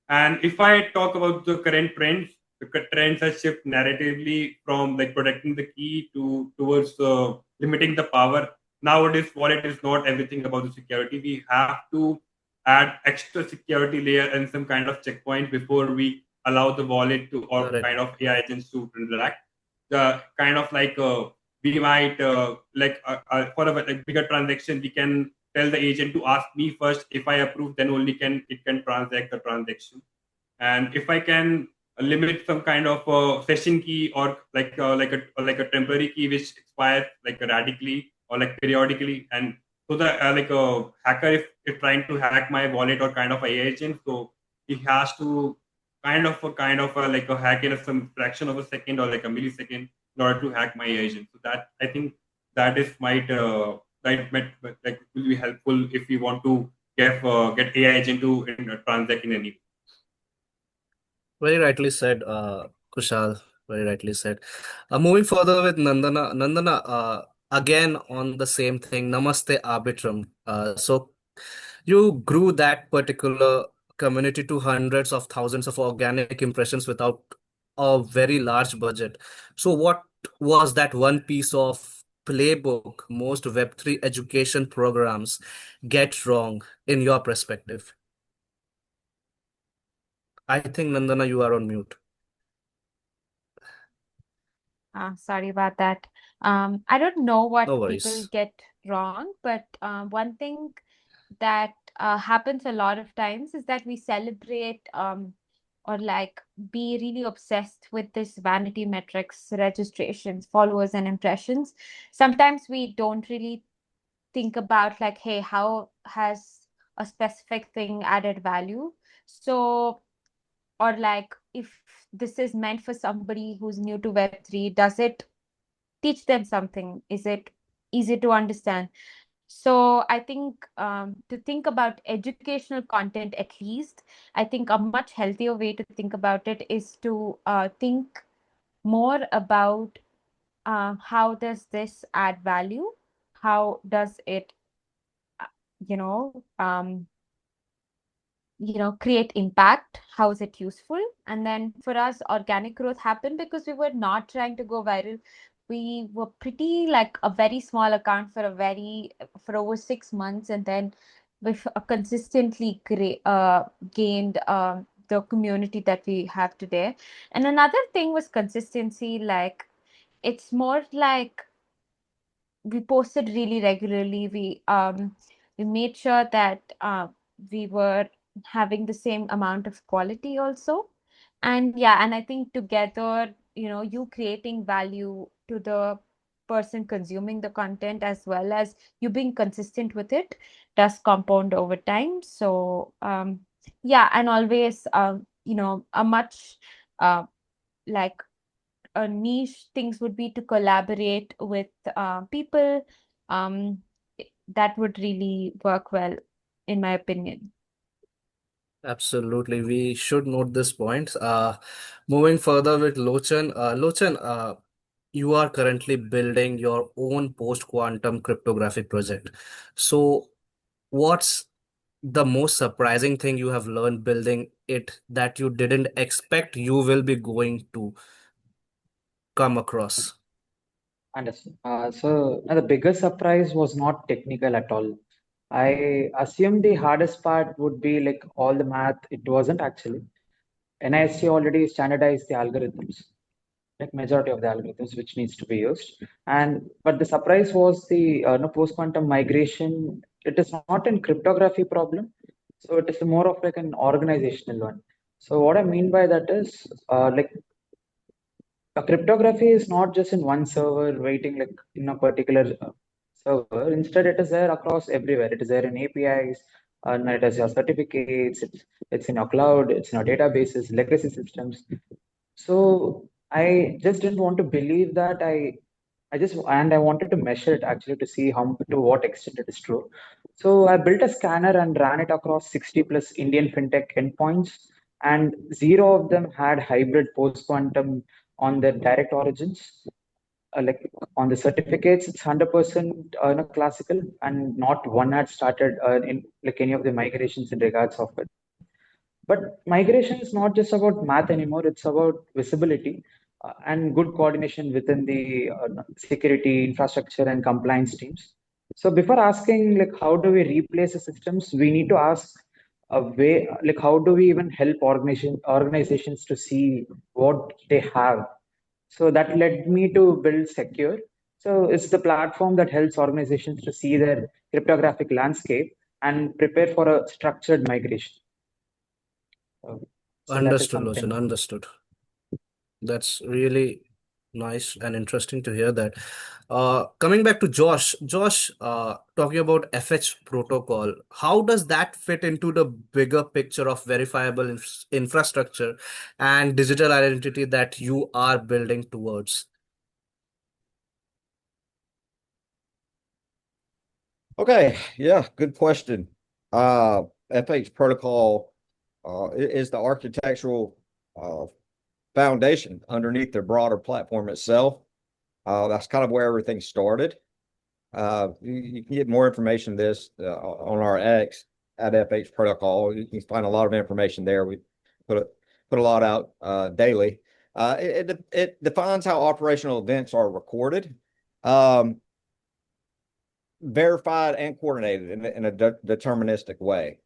Speaker 4: And if I talk about the current trends, the trends have shifted narratively from like protecting the key towards limiting the power. Nowadays, wallet is not everything about the security. We have to add extra security layer and some kind of checkpoint before we allow the wallet to or
Speaker 7: Correct.
Speaker 4: kind of AI agents to interact. The kind of like we might for a like bigger transaction, we can tell the agent to ask me first. If I approve, then only it can transact the transaction. and if I can limit some kind of session key or like a temporary key which expires like radically or like periodically, and so the like a hacker if trying to hack my wallet or kind of AI agent, so he has to kind of like a hack in some fraction of a second or like a millisecond in order to hack my agent. So that I think that is might like will be helpful if we want to get AI agent to transact in any.
Speaker 7: Very rightly said, Kushal. Very rightly said. Moving further with Nandana. Nandana, again on the same thing, Namaste Arbitrum. So you grew that particular community to hundreds of thousands of organic impressions without a very large budget. So what was that one piece of playbook most Web3 education programs get wrong in your perspective? I think Nandana, you are on mute.
Speaker 5: Sorry about that. I don't know what
Speaker 7: No
Speaker 5: people
Speaker 7: worries.
Speaker 5: get wrong, but one thing that happens a lot of times is that we celebrate or like be really obsessed with this vanity metrics, registrations, followers, and impressions. Sometimes we don't really think about like, hey, how has a specific thing added value? So, or like if this is meant for somebody who's new to Web3, does it teach them something? Is it easy to understand? So I think to think about educational content, at least, I think a much healthier way to think about it is to think more about how does this add value? How does it, uh, you know, um, create impact? How is it useful? And then for us, organic growth happened because we were not trying to go viral. We were pretty like a very small account for over 6 months, and then we've consistently gained the community that we have today. And another thing was consistency. Like it's more like we posted really regularly. We made sure that we were having the same amount of quality also. And yeah, and I think together, you creating value to the person consuming the content as well as you being consistent with it does compound over time. So yeah, and always a much like a niche things would be to collaborate with people. Um, that would really work well, in my opinion.
Speaker 7: Absolutely. We should note this point. Moving further with Lochan. Lochan, you are currently building your own post-quantum cryptography project. So what's the most surprising thing you have learned building it that you didn't expect you will be going to come across?
Speaker 6: Understood. So the biggest surprise was not technical at all. I assumed the hardest part would be like all the math. It wasn't actually. NIST already standardized the algorithms, like majority of the algorithms which needs to be used. And but the surprise was the post-quantum migration. It is not a cryptography problem, so it is more of like an organizational one. So what I mean by that is like a cryptography is not just in one server waiting like in a particular server. Instead, it is there across everywhere. It is there in APIs, and it has your certificates. It's in your cloud. It's in your databases, legacy systems. So I just didn't want to believe that. I wanted to measure it actually to see how to what extent it is true. So I built a scanner and ran it across 60 plus Indian fintech endpoints, and zero of them had hybrid post quantum on their direct origins. Like on the certificates, it's 100% classical, and not one had started in like any of the migrations in regards of it. But migration is not just about math anymore, it's about visibility and good coordination within the security, infrastructure, and compliance teams. So before asking like how do we replace the systems, we need to ask a way like how do we even help organizations to see what they have. So that led me to build Secure. So it's the platform that helps organizations to see their cryptographic landscape and prepare for a structured migration. So that is
Speaker 7: Understood, Lochan,
Speaker 6: something.
Speaker 7: understood. That's really nice and interesting to hear that. Coming back to Josh, talking about FH protocol, how does that fit into the bigger picture of verifiable infrastructure and digital identity that you are building towards?
Speaker 3: Okay, yeah, good question. FH protocol is the architectural uh, foundation underneath the broader platform itself. That's kind of where everything started. You can get more information this on our X at FH protocol. You can find a lot of information there. We put a lot out daily. It defines how operational events are recorded, verified, and coordinated in a deterministic way.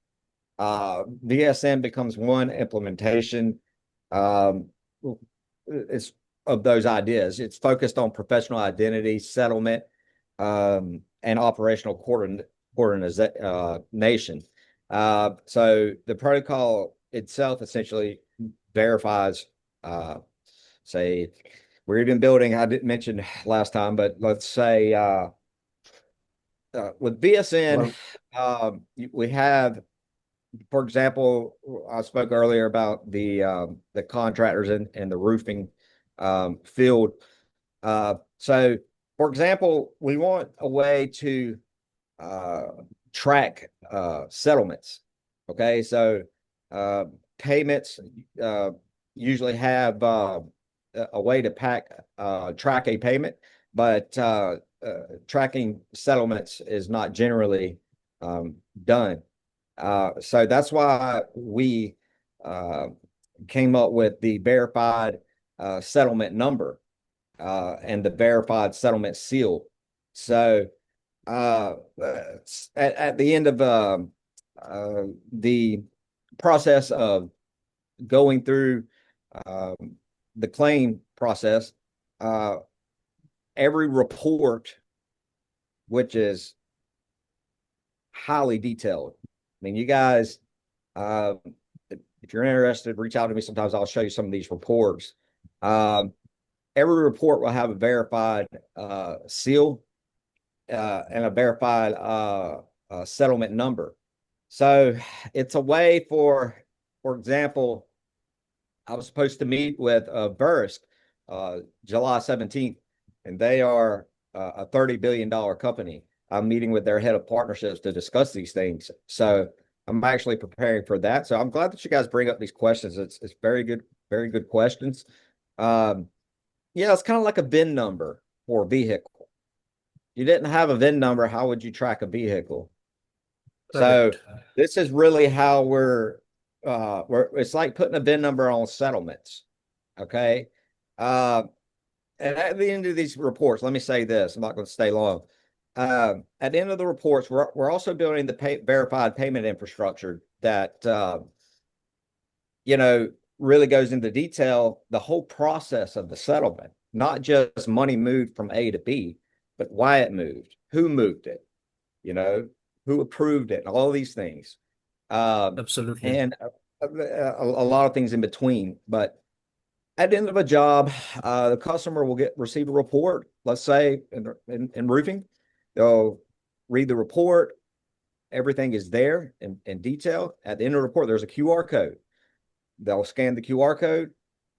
Speaker 3: VSN becomes one implementation. Um, it's of those ideas. It's focused on professional identity, settlement, and operational coordination. So the protocol itself essentially verifies, say, we're even building, I didn't mention last time, but let's say with VSN, we have, for example, I spoke earlier about the contractors in the roofing field. So, for example, we want a way to track settlements. Okay, so payments usually have a way to track a payment, but tracking settlements is not generally done. So that's why we came up with the verified settlement number and the verified settlement seal. So at the end of the process of going through the claim process, every report, which is highly detailed. I mean, you guys, if you're interested, reach out to me. Sometimes I'll show you some of these reports. Every report will have a verified seal and a verified settlement number. So it's a way for example, I was supposed to meet with Verisk July 17th, and they are a $30 billion company. I'm meeting with their head of partnerships to discuss these things. So I'm actually preparing for that. So I'm glad that you guys bring up these questions. It's very good questions. Yeah, it's kind of like a VIN number for a vehicle. You didn't have a VIN number, how would you track a vehicle?
Speaker 7: Correct.
Speaker 3: So this is really how we're it's like putting a VIN number on settlements. Okay. And at the end of these reports, let me say this, I'm not going to stay long. At the end of the reports, we're also building the verified payment infrastructure that really goes into detail the whole process of the settlement, not just money moved from A to B, but why it moved, who moved it, who approved it, and all these things.
Speaker 7: Absolutely.
Speaker 3: And a lot of things in between. But at the end of a job, the customer will receive a report. Let's say in roofing, they'll read the report. Everything is there in detail. At the end of the report, there's a QR code. They'll scan the QR code,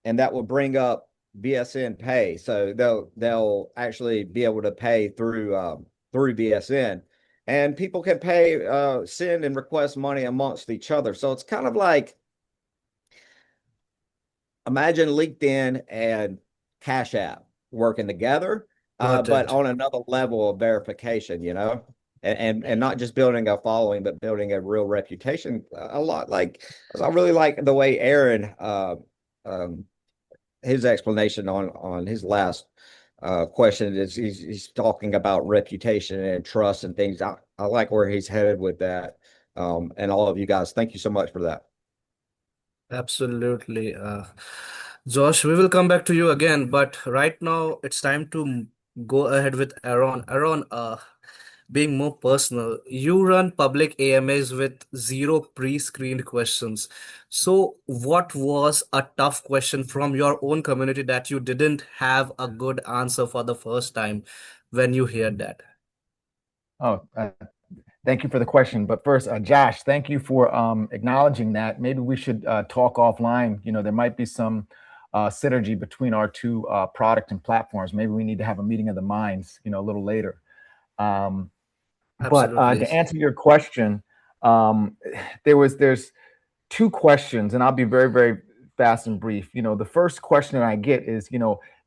Speaker 3: and that will bring up VSN Pay. So they'll actually be able to pay through VSN, and people can pay, send and request money amongst each other. So it's kind of like, imagine LinkedIn and Cash App working together, but on another level of verification, and not just building a following, but building a real reputation. A lot like, I really like the way Aaron, his explanation on his last question is he's talking about reputation and trust and things. I like where he's headed with that. And all of you guys, thank you so much for that.
Speaker 7: Absolutely. Josh, we will come back to you again, but right now it's time to go ahead with Aaron. Aaron, being more personal, you run public AMAs with zero pre-screened questions. So, what was a tough question from your own community that you didn't have a good answer for the first time when you heard that?
Speaker 1: Oh, thank you for the question. But first, Josh, thank you for acknowledging that. Maybe we should talk offline. There might be some synergy between our two product and platforms. Maybe we need to have a meeting of the minds, a little later. But
Speaker 7: Absolutely.
Speaker 1: to answer your question, there's two questions, and I'll be very, very fast and brief. The first question that I get is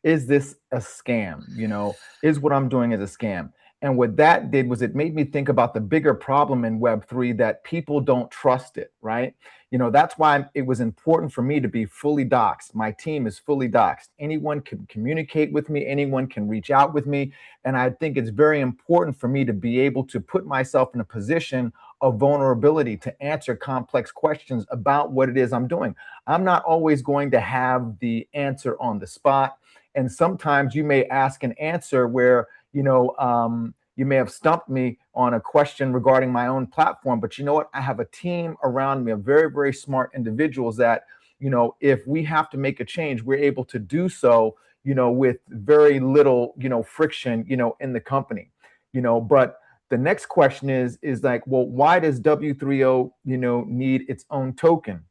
Speaker 1: this a scam? Is what I'm doing is a scam? And what that did was it made me think about the bigger problem in Web3, that people don't trust it, right? That's why it was important for me to be fully doxxed. My team is fully doxxed. Anyone can communicate with me. Anyone can reach out with me. And I think it's very important for me to be able to put myself in a position of vulnerability to answer complex questions about what it is I'm doing. I'm not always going to have the answer on the spot. And sometimes you may ask an answer where, you may have stumped me on a question regarding my own platform, but you know what? I have a team around me of very, very smart individuals that, if we have to make a change, we're able to do so, with very little, friction, in the company, but the next question is like, well, why does W3O, need its own token?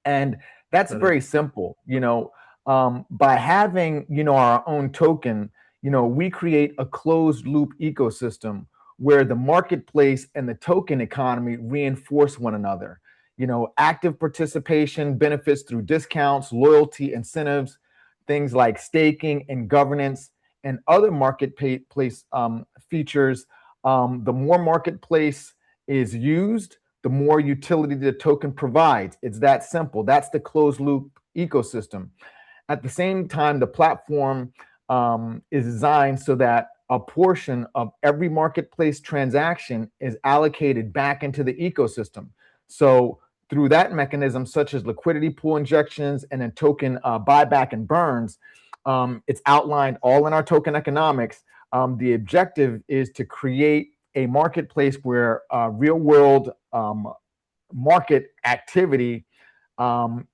Speaker 1: And that's very simple. By having, our own token, we create a closed loop ecosystem where the marketplace and the token economy reinforce one another. Active participation benefits through discounts, loyalty, incentives, things like staking and governance and other marketplace features. The more marketplace is used, the more utility the token provides. It's that simple. That's the closed loop ecosystem. At the same time, the platform is designed so that a portion of every marketplace transaction is allocated back into the ecosystem. So through that mechanism, such as liquidity pool injections and then token buyback and burns, it's outlined all in our token economics. The objective is to create a marketplace where real world market activity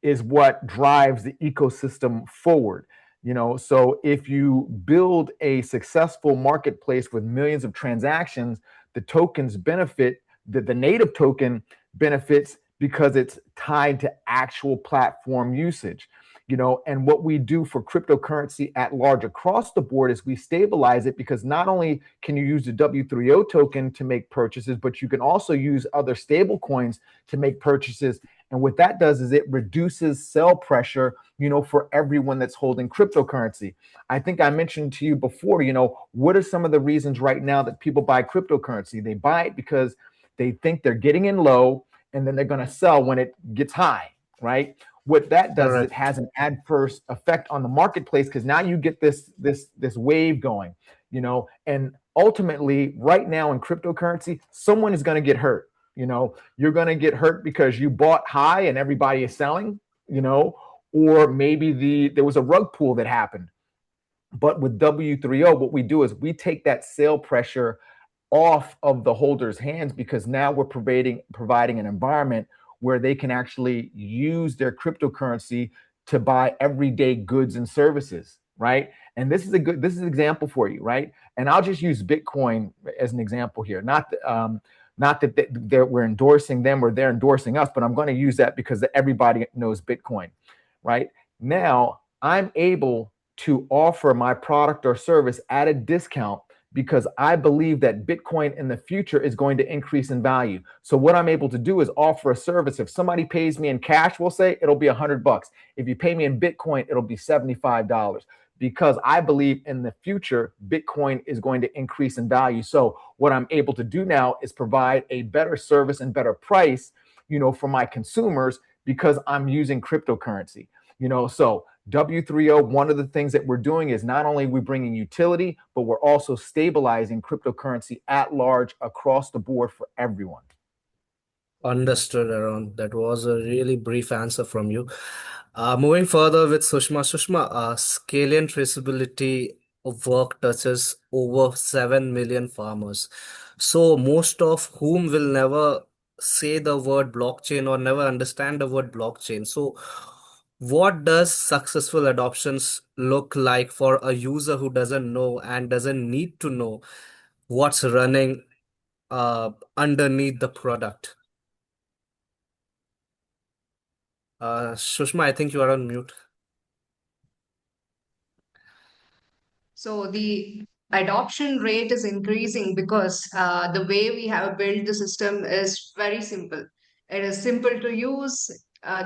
Speaker 1: is what drives the ecosystem forward. So if you build a successful marketplace with millions of transactions, the tokens benefit, the native token benefits because it's tied to actual platform usage. And what we do for cryptocurrency at large across the board is we stabilize it, because not only can you use the W3O token to make purchases, but you can also use other stable coins to make purchases. And what that does is it reduces sell pressure, for everyone that's holding cryptocurrency. I think I mentioned to you before, what are some of the reasons right now that people buy cryptocurrency? They buy it because they think they're getting in low and then they're going to sell when it gets high, right? What that does is it has an adverse effect on the marketplace, because now you get this wave going, and ultimately right now in cryptocurrency, someone is going to get hurt. You're going to get hurt because you bought high and everybody is selling, or maybe there was a rug pull that happened. But with W3O, what we do is we take that sale pressure off of the holder's hands, because now we're providing an environment where they can actually use their cryptocurrency to buy everyday goods and services, right? And this is an example for you, right? And I'll just use Bitcoin as an example here. Not that we're endorsing them or they're endorsing us, but I'm going to use that because everybody knows Bitcoin, right? Now I'm able to offer my product or service at a discount because I believe that Bitcoin in the future is going to increase in value. So what I'm able to do is offer a service. If somebody pays me in cash, we'll say it'll be $100. If you pay me in Bitcoin, it'll be $75, because I believe in the future, Bitcoin is going to increase in value. So what I'm able to do now is provide a better service and better price, for my consumers, because I'm using cryptocurrency, so W3O, one of the things that we're doing is not only we're bringing utility, but we're also stabilizing cryptocurrency at large across the board for everyone.
Speaker 7: Understood, Aaron. That was a really brief answer from you. Moving further with Sushma. Sushma, Scalian traceability of work touches over 7 million farmers. So most of whom will never say the word blockchain or never understand the word blockchain. So what does successful adoptions look like for a user who doesn't know and doesn't need to know what's running underneath the product? Sushma, I think you are on mute.
Speaker 2: So the adoption rate is increasing because the way we have built the system is very simple. It is simple to use.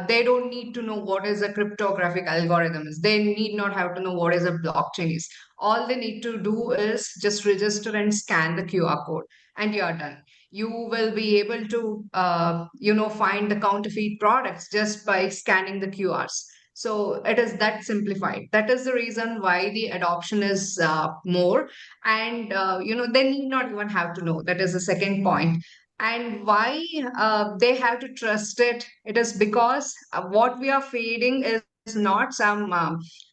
Speaker 2: They don't need to know what is a cryptographic algorithm is. They need not have to know what is a blockchain is. All they need to do is just register and scan the QR code, and you are done. You will be able to, find the counterfeit products just by scanning the QRs. So it is that simplified. That is the reason why the adoption is more. And, they need not even have to know. That is the second point. And why they have to trust it? It is because what we are feeding is not some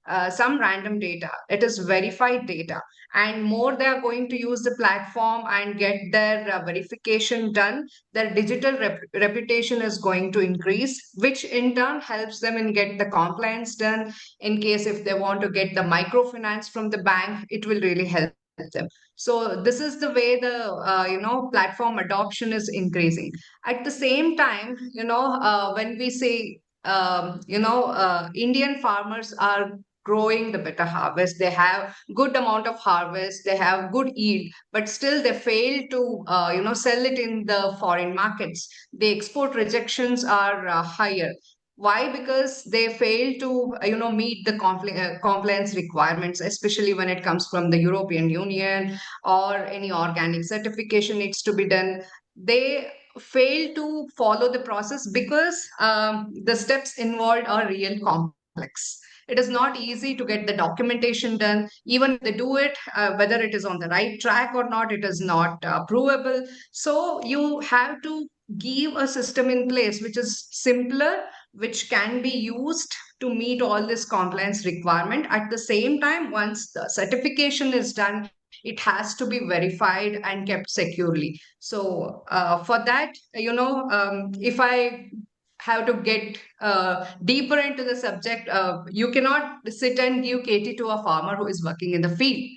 Speaker 2: random data. It is verified data. And more they are going to use the platform and get their verification done, their digital reputation is going to increase, which in turn helps them in get the compliance done. In case if they want to get the microfinance from the bank, it will really help them. So this is the way the platform adoption is increasing. At the same time, when we say Indian farmers are growing the better harvest, they have good amount of harvest, they have good yield, but still they fail to sell it in the foreign markets. The export rejections are higher. Why? Because they fail to meet the compliance requirements, especially when it comes from the European Union, or any organic certification needs to be done. They fail to follow the process because the steps involved are real complex. It is not easy to get the documentation done. Even if they do it, whether it is on the right track or not, it is not provable. So you have to give a system in place which is simpler, which can be used to meet all this compliance requirement. At the same time, once the certification is done, it has to be verified and kept securely. So for that, if I have to get deeper into the subject, you cannot sit and give KT to a farmer who is working in the field.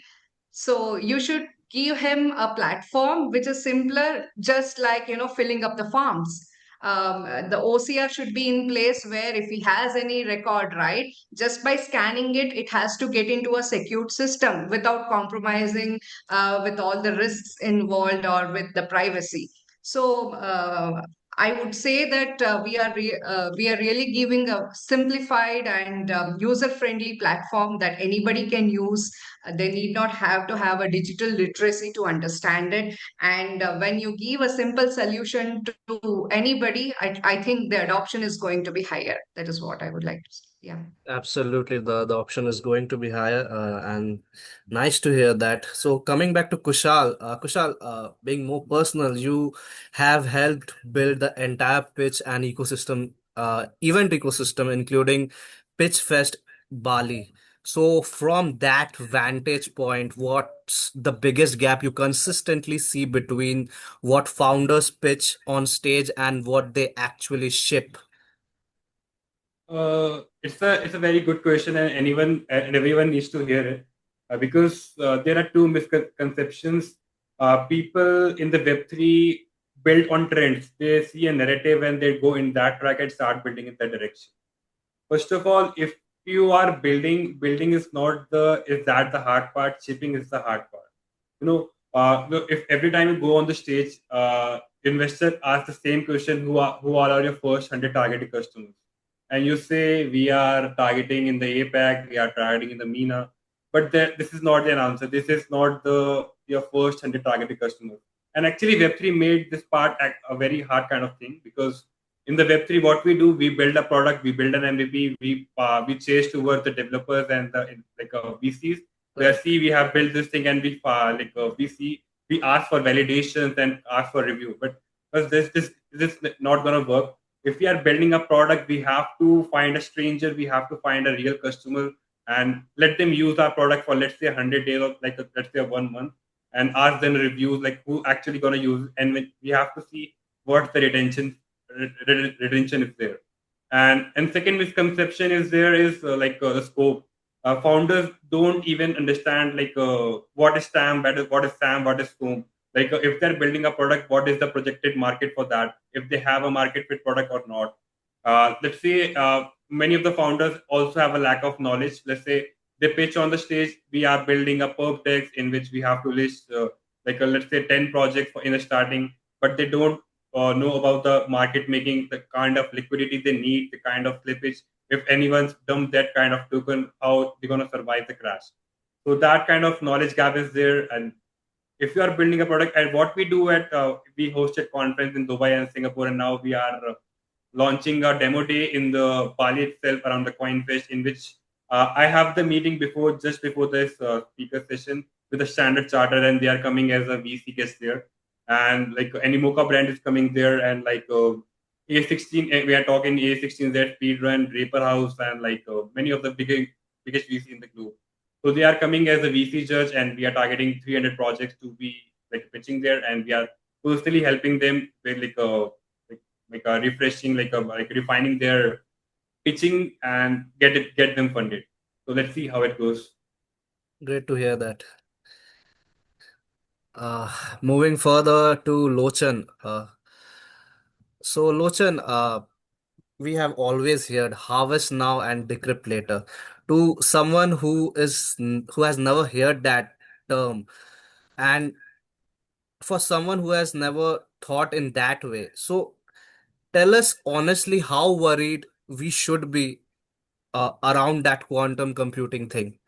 Speaker 2: So you should give him a platform which is simpler, just like filling up the forms. The OCR should be in place where if he has any record, right, just by scanning it, it has to get into a secured system without compromising with all the risks involved or with the privacy. So I would say that we are really giving a simplified and user-friendly platform that anybody can use. They need not have to have a digital literacy to understand it. And when you give a simple solution to anybody, I think the adoption is going to be higher. That is what I would like to say. Yeah.
Speaker 7: Absolutely, the option is going to be higher, and nice to hear that. So coming back to Kushal, being more personal, you have helped build the entire pitch and ecosystem, event ecosystem, including Pitch Fest Bali. So from that vantage point, what's the biggest gap you consistently see between what founders pitch on stage and what they actually ship?
Speaker 4: It's a very good question, and everyone needs to hear it, because there are two misconceptions. People in the Web3 build on trends. They see a narrative and they go in that track and start building in that direction. First of all, if you are building is that the hard part. Shipping is the hard part. Look, if every time you go on the stage, investor ask the same question: who are your first 100 targeted customers? And you say we are targeting in the APAC, we are targeting in the MENA, but this is not their answer. This is not your first 100 targeted customers. And actually, Web3 made this part a very hard kind of thing, because in the Web3, what we do, we build a product, we build an MVP, we chase towards the developers and the VCs. Where see we have built this thing and we ask for validations and ask for review, but because this not gonna work. If we are building a product, we have to find a stranger, we have to find a real customer and let them use our product for, let's say, 100 days or let's say 1 month, and ask them reviews like who actually gonna use, and we have to see what the retention is there. And second misconception is there is the scope. Founders don't even understand what is SAM, what is SAM, what is SCOM. If they're building a product, what is the projected market for that? If they have a market fit product or not. Let's say many of the founders also have a lack of knowledge. Let's say they pitch on the stage, we are building a perp text in which we have to list let's say 10 projects in the starting, but they don't know about the market making, the kind of liquidity they need, the kind of slippage. If anyone's dumped that kind of token, how they're going to survive the crash. So that kind of knowledge gap is there. And if you are building a product, and what we do at we hosted conference in Dubai and Singapore, and now we are launching a demo day in the Bali itself around the CoinFest, in which I have the meeting just before this speaker session with the Standard Chartered, and they are coming as a VC guest there. And Animoca brand is coming there, and A16, we are talking A16, Z, Speedrun, Draper House, and many of the biggest VC in the globe. So they are coming as a VC judge, and we are targeting 300 projects to be pitching there, and we are personally helping them with refreshing, refining their pitching and get them funded. So let's see how it goes.
Speaker 7: Great to hear that. Moving further to Lochan. So Lochan, we have always heard harvest now and decrypt later. To someone who has never heard that term, and for someone who has never thought in that way, so tell us honestly how worried we should be around that quantum computing thing.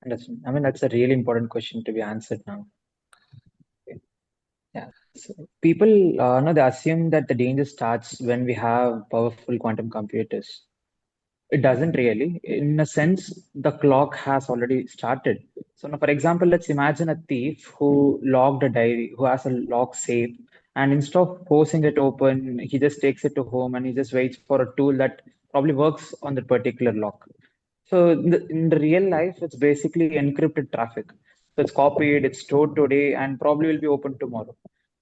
Speaker 6: I mean, that's a really important question to be answered now. Okay. Yeah. So people, they assume that the danger starts when we have powerful quantum computers. It doesn't really. In a sense, the clock has already started. So now, for example, let's imagine a thief who locked a diary, who has a lock safe, and instead of forcing it open, he just takes it to home and he just waits for a tool that probably works on that particular lock. So in the real life, it's basically encrypted traffic. So it's copied, it's stored today, and probably will be open tomorrow.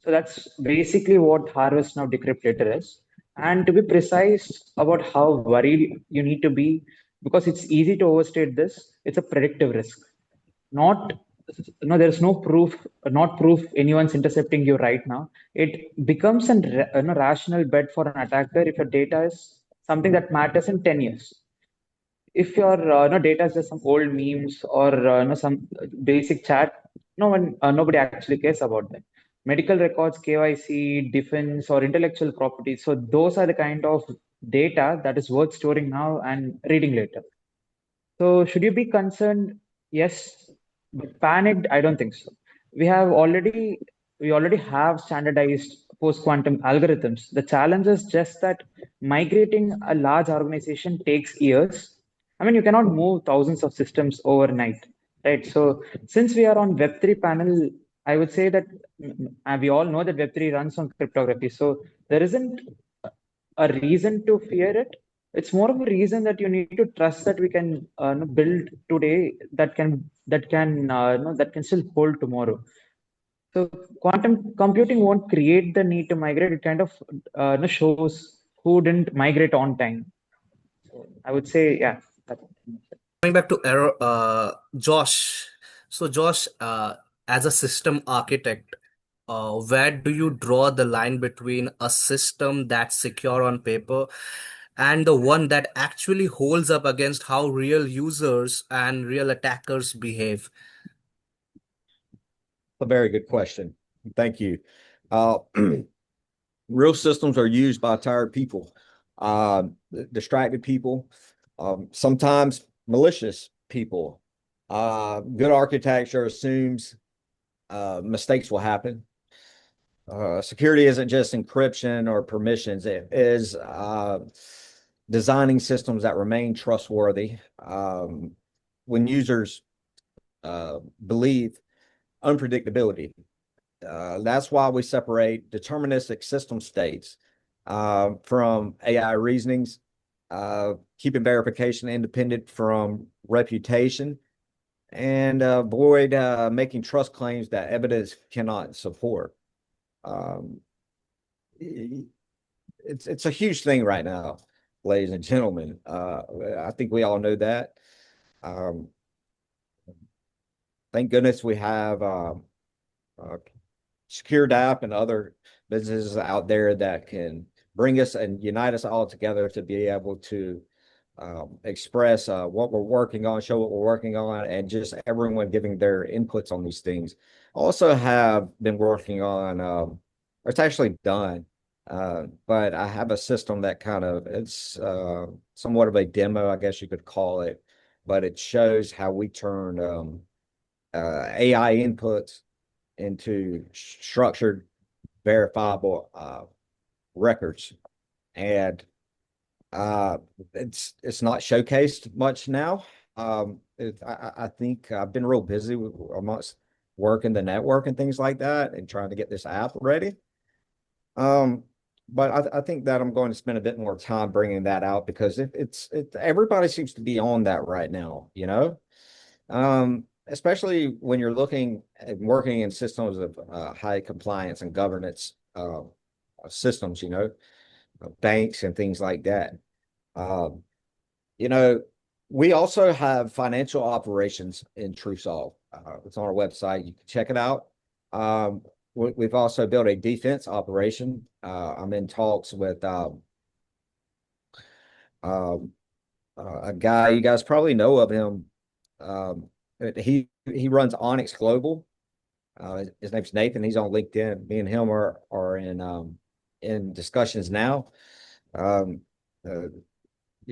Speaker 6: So that's basically what Harvest Now Decrypt Later is. And to be precise about how worried you need to be, because it's easy to overstate this, it's a predictive risk. Not no, there's no proof, not proof anyone's intercepting you right now. It becomes a rational bet for an attacker if your data is something that matters in 10 years. If your data is just some old memes or some basic chat, nobody actually cares about that. Medical records, KYC, defense, or intellectual property. So those are the kind of data that is worth storing now and reading later. So should you be concerned? Yes, but panicked? I don't think so. We already have standardized post-quantum algorithms. The challenge is just that migrating a large organization takes years. I mean, you cannot move thousands of systems overnight, right? So since we are on Web3 panel, I would say that we all know that Web3 runs on cryptography. So there isn't a reason to fear it. It's more of a reason that you need to trust that we can build today that can still hold tomorrow. So quantum computing won't create the need to migrate. It kind of shows who didn't migrate on time. So I would say, yeah.
Speaker 7: Coming back to Josh. So Josh, as a system architect, where do you draw the line between a system that's secure on paper and the one that actually holds up against how real users and real attackers behave?
Speaker 3: A very good question. Thank you. Real systems are used by tired people, distracted people, sometimes malicious people. Good architecture assumes mistakes will happen. Security isn't just encryption or permissions. It is designing systems that remain trustworthy. When users believe unpredictability, that's why we separate deterministic system states from AI reasonings, keeping verification independent from reputation. and avoid making trust claims that evidence cannot support. Um, it's a huge thing right now, ladies and gentlemen. I think we all know that. Um, thank goodness we have SecureDApp and other businesses out there that can bring us and unite us all together to be able to express what we're working on, show what we're working on, and just everyone giving their inputs on these things. Also have been working on, it's actually done, but I have a system that it's somewhat of a demo, I guess you could call it, but it shows how we turn AI inputs into structured, verifiable records. And it's not showcased much now. I think I've been real busy amongst working the network and things like that and trying to get this app ready. But I think that I'm going to spend a bit more time bringing that out because everybody seems to be on that right now, you know? Especially when you're looking at working in systems of high compliance and governance systems, you know, banks and things like that. Um, you know, we also have financial operations in TruSolve. It's on our website. You can check it out. We've also built a defense operation. I'm in talks with a guy, you guys probably know of him. He runs Onyx Global. His name's Nathan. He's on LinkedIn. Me and him are in discussions now. You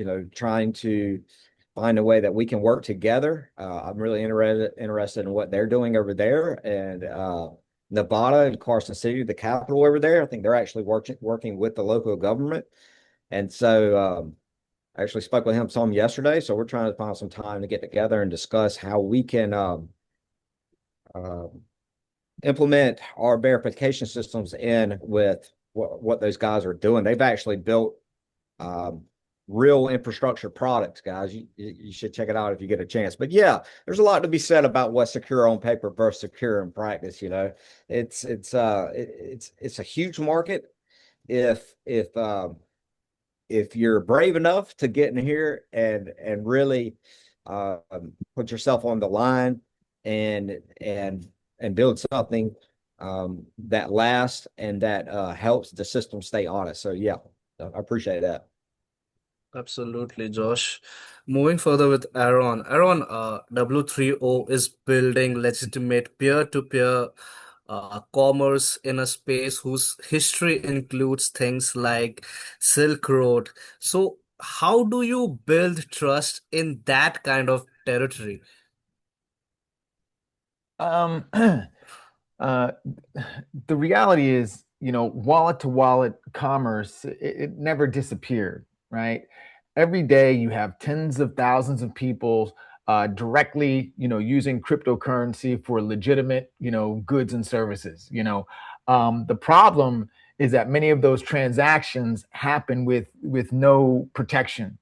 Speaker 3: know, trying to find a way that we can work together. I'm really interested in what they're doing over there, and Nevada and Carson City, the capital over there. I think they're actually working with the local government, and so I actually spoke with him some yesterday. So we're trying to find some time to get together and discuss how we can implement our verification systems in with what those guys are doing. They've actually built real infrastructure products, guys. You should check it out if you get a chance. But yeah, there's a lot to be said about what's secure on paper versus secure in practice. You know, it's a huge market if you're brave enough to get in here and really put yourself on the line and build something that lasts and that helps the system stay honest. So yeah, I appreciate that.
Speaker 7: Absolutely, Josh. Moving further with Aaron. Aaron, W3O is building legitimate peer-to-peer commerce in a space whose history includes things like Silk Road. So, how do you build trust in that kind of territory?
Speaker 1: Um, the reality is, you know, wallet to wallet commerce, it never disappeared, right? Every day you have tens of thousands of people directly, you know, using cryptocurrency for legitimate, you know, goods and services. You know, the problem is that many of those transactions happen with no protection,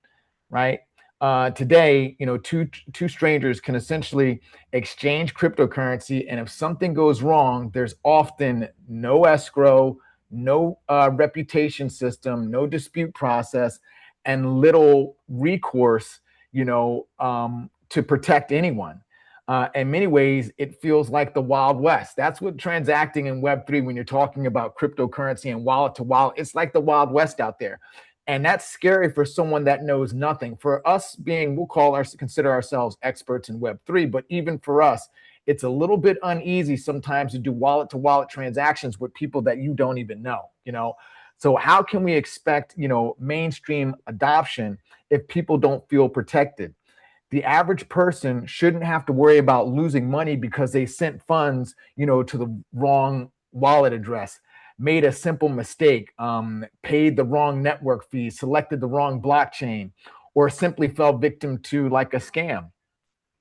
Speaker 1: right? Today, you know, two strangers can essentially exchange cryptocurrency, and if something goes wrong, there's often no escrow, no reputation system, no dispute process, and little recourse, you know, to protect anyone. In many ways, it feels like the Wild West. That's what transacting in Web3, when you're talking about cryptocurrency and wallet to wallet, it's like the Wild West out there. And that's scary for someone that knows nothing. For us being, consider ourselves experts in Web3, but even for us, it's a little bit uneasy sometimes to do wallet to wallet transactions with people that you don't even know, you know? So how can we expect, you know, mainstream adoption if people don't feel protected? The average person shouldn't have to worry about losing money because they sent funds, you know, to the wrong wallet address, made a simple mistake, paid the wrong network fee, selected the wrong blockchain, or simply fell victim to like a scam.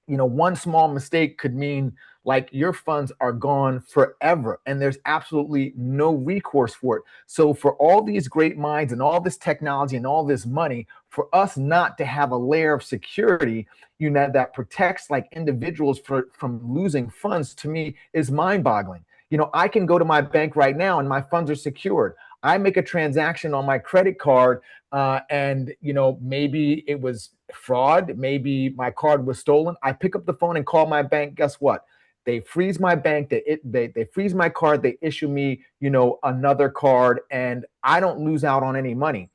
Speaker 1: You know, one small mistake could mean like your funds are gone forever and there's absolutely no recourse for it. So for all these great minds and all this technology and all this money, for us not to have a layer of security, that protects like individuals from losing funds, to me is mind-boggling. I can go to my bank right now and my funds are secured. I make a transaction on my credit card, and maybe it was fraud, maybe my card was stolen. I pick up the phone and call my bank. Guess what? They freeze my bank. They freeze my card. They issue me, another card, and I don't lose out on any money.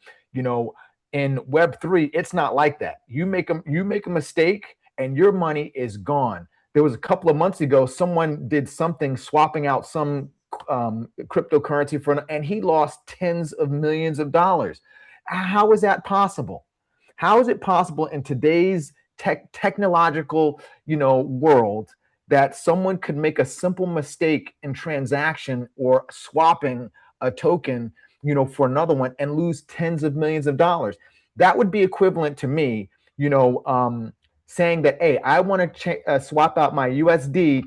Speaker 1: In Web3, it's not like that. You make a mistake, and your money is gone. There was a couple of months ago, someone did something swapping out some cryptocurrency and he lost tens of millions of dollars. How is that possible? How is it possible in today's technological, world, that someone could make a simple mistake in transaction or swapping a token, for another one and lose tens of millions of dollars? That would be equivalent to me, saying that, hey, I want to swap out my USD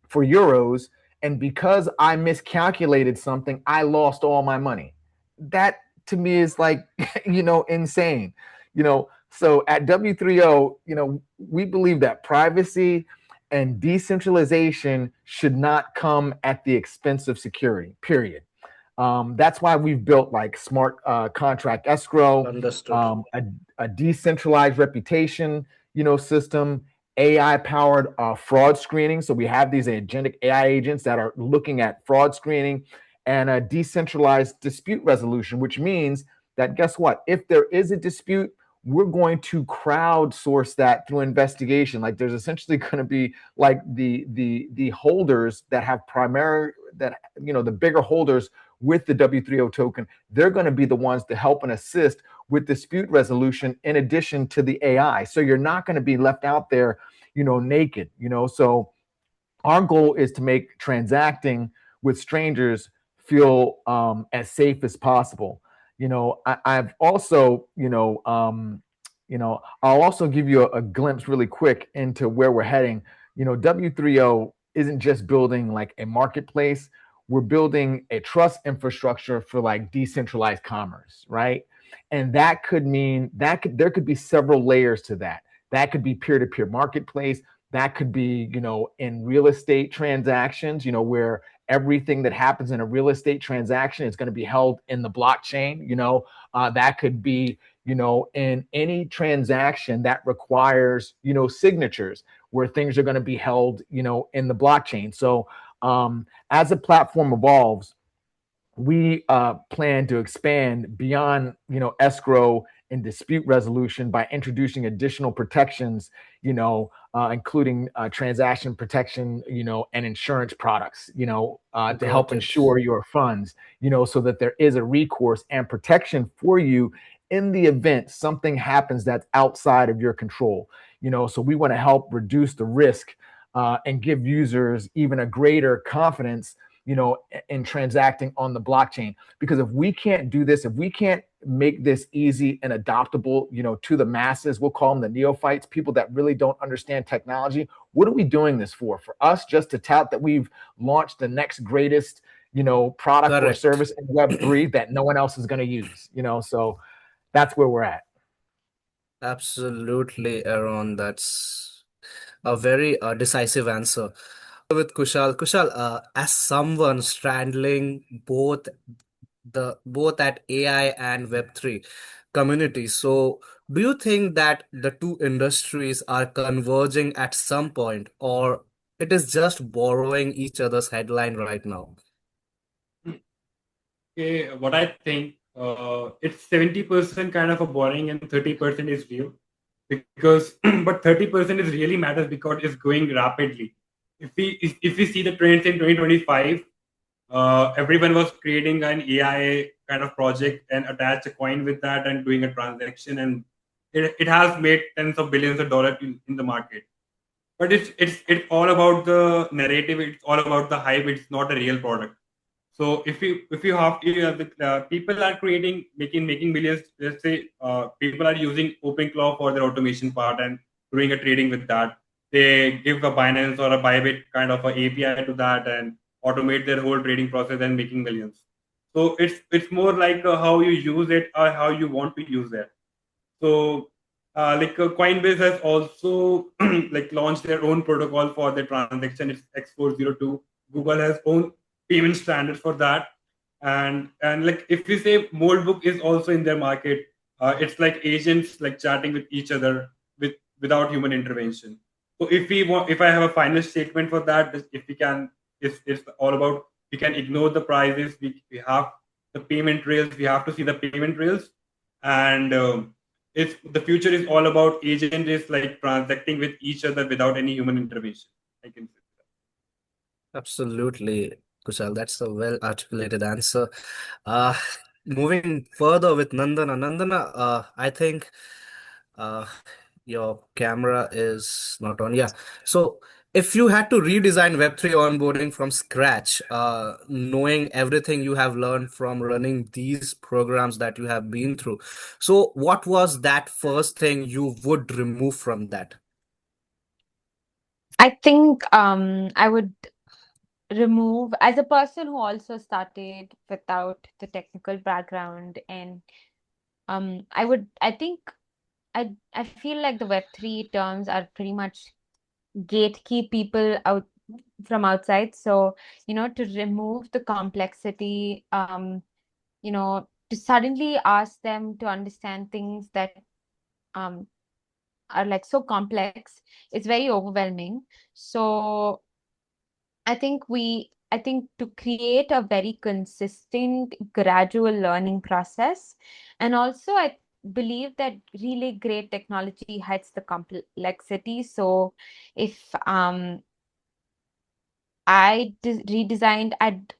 Speaker 1: for euros, and because I miscalculated something, I lost all my money. That to me is like, insane. So at W3O, we believe that privacy and decentralization should not come at the expense of security, period. That's why we've built like smart contract escrow,
Speaker 7: Understood.
Speaker 1: a decentralized reputation, system, AI-powered fraud screening. So we have these agentic AI agents that are looking at fraud screening, and a decentralized dispute resolution, which means that, guess what? If there is a dispute, we're going to crowdsource that through investigation. Like there's essentially going to be like the holders that have the bigger holders with the W3O token, they're going to be the ones to help and assist with dispute resolution in addition to the AI. So you're not going to be left out there, naked, So our goal is to make transacting with strangers feel as safe as possible. I've also, I'll also give you a glimpse really quick into where we're heading. W3O isn't just building like a marketplace. We're building a trust infrastructure for like decentralized commerce, right? And that could mean there could be several layers to that. That could be peer-to-peer marketplace. That could be, in real estate transactions, where everything that happens in a real estate transaction is going to be held in the blockchain. That could be, in any transaction that requires, signatures, where things are going to be held, in the blockchain. So as the platform evolves, we plan to expand beyond, escrow and dispute resolution by introducing additional protections, including transaction protection, and insurance products, to help ensure your funds, so that there is a recourse and protection for you in the event something happens that's outside of your control. So we want to help reduce the risk and give users even a greater confidence, in transacting on the blockchain. Because if we can't do this, if we can't make this easy and adoptable, to the masses, we'll call them the neophytes, people that really don't understand technology. What are we doing this for? For us just to tout that we've launched the next greatest, product
Speaker 7: Correct.
Speaker 1: or service in Web3 that no one else is going to use, so that's where we're at.
Speaker 7: Absolutely, Aaron. That's a very decisive answer. With Kushal. Kushal, as someone straddling both at AI and Web3 community, so do you think that the two industries are converging at some point, or it is just borrowing each other's headline right now?
Speaker 4: Okay, what I think, it's 70% kind of a boring and 30% is real, because but 30% is really matters because it's growing rapidly. If we see the trends in 2025, everyone was creating an AI kind of project and attach a coin with that and doing a transaction, and it has made tens of billions of dollars in the market. But it's all about the narrative. It's all about the hype. It's not a real product. So if you have people are making millions. Let's say people are using OpenClaw for their automation part and doing a trading with that. They give a Binance or a Bybit kind of a API to that and automate their whole trading process and making millions. So it's more like how you use it or how you want to use it. So Coinbase has also like launched their own protocol for the transaction. It's X402. Google has own payment standard for that. And like if we say Moldbook is also in their market, it's like agents like chatting with each other without human intervention. So if I have a final statement for that, if we can, it's all about, we can ignore the prices. We have the payment rails. We have to see the payment rails, and it's the future is all about agent is like transacting with each other without any human intervention. I can say
Speaker 7: Absolutely, Kushal. That's a well articulated answer. Uh, Moving further with Nandana. Nandana, I think uh, your camera is not on. Yeah. So if you had to redesign Web3 onboarding from scratch, knowing everything you have learned from running these programs that you have been through, so what was that first thing you would remove from that?
Speaker 5: I think I would remove, as a person who also started without the technical background, and I think I feel like the Web3 terms are pretty much gatekeep people out from outside. So, to remove the complexity, to suddenly ask them to understand things that um are like so complex, it's very overwhelming. So I think to create a very consistent, gradual learning process, and also I believe that really great technology hides the complexity. So if I redesigned at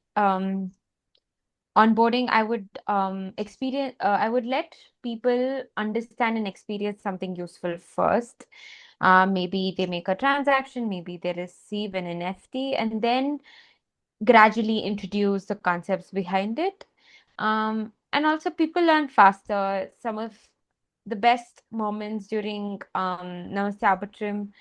Speaker 5: onboarding, I would I would let people understand and experience something useful first. Maybe they make a transaction, maybe they receive an NFT, and then gradually introduce the concepts behind it. And also people learn faster. Some of the best moments during Namaste Arbitrum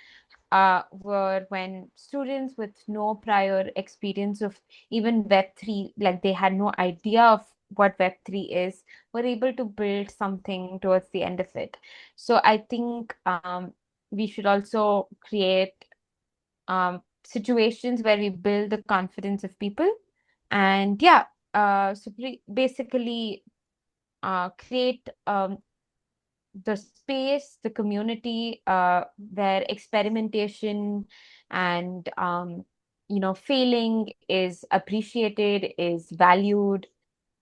Speaker 5: were when students with no prior experience of even Web3, like they had no idea of what Web3 is, were able to build something towards the end of it. So I think we should also create situations where we build the confidence of people. And yeah, basically create the space, the community where experimentation and failing is appreciated, is valued.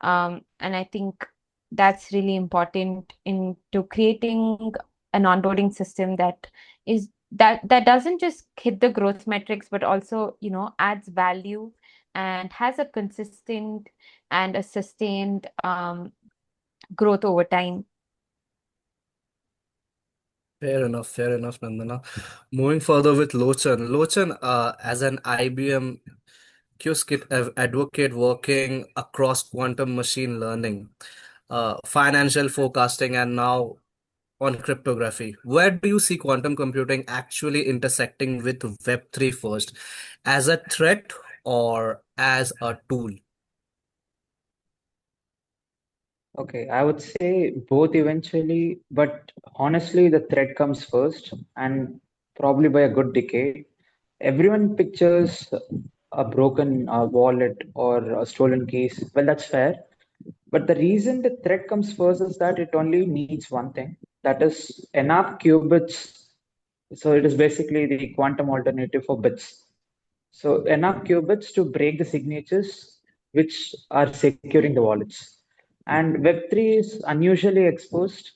Speaker 5: And I think that's really important into creating an onboarding system that doesn't just hit the growth metrics, but also, adds value and has a consistent and a sustained growth over time.
Speaker 7: Fair enough, Nandana. Moving further with Lochan. Lochan, as an IBM QSkit advocate working across quantum machine learning, financial forecasting, and now on cryptography, where do you see quantum computing actually intersecting with Web3 first? As a threat or as a tool?
Speaker 6: Okay, I would say both eventually, but honestly, the threat comes first, and probably by a good decade. Everyone pictures a broken wallet or a stolen keys. Well, that's fair. But the reason the threat comes first is that it only needs one thing, that is enough qubits. So it is basically the quantum alternative for bits. So enough qubits to break the signatures which are securing the wallets. And Web3 is unusually exposed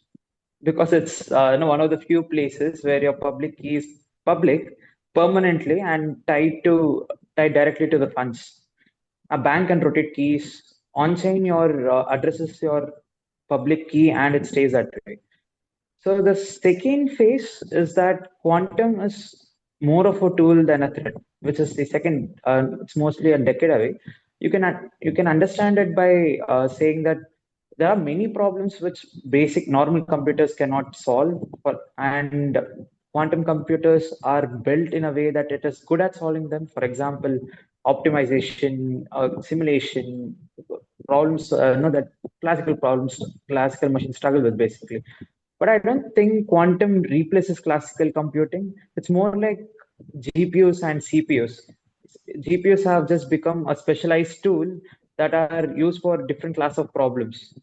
Speaker 6: because it's one of the few places where your public key is public permanently and tied directly to the funds. A bank can rotate keys on chain. Your address is your public key, and it stays that way. So the second phase is that quantum is more of a tool than a threat, which is the second. It's mostly a decade away. You can understand it by saying that there are many problems which basic normal computers cannot solve, and quantum computers are built in a way that it is good at solving them. For example, optimization, simulation problems. No, that classical problems, classical machines struggle with basically. But I don't think quantum replaces classical computing. It's more like GPUs and CPUs. GPUs have just become a specialized tool that are used for different class of problems.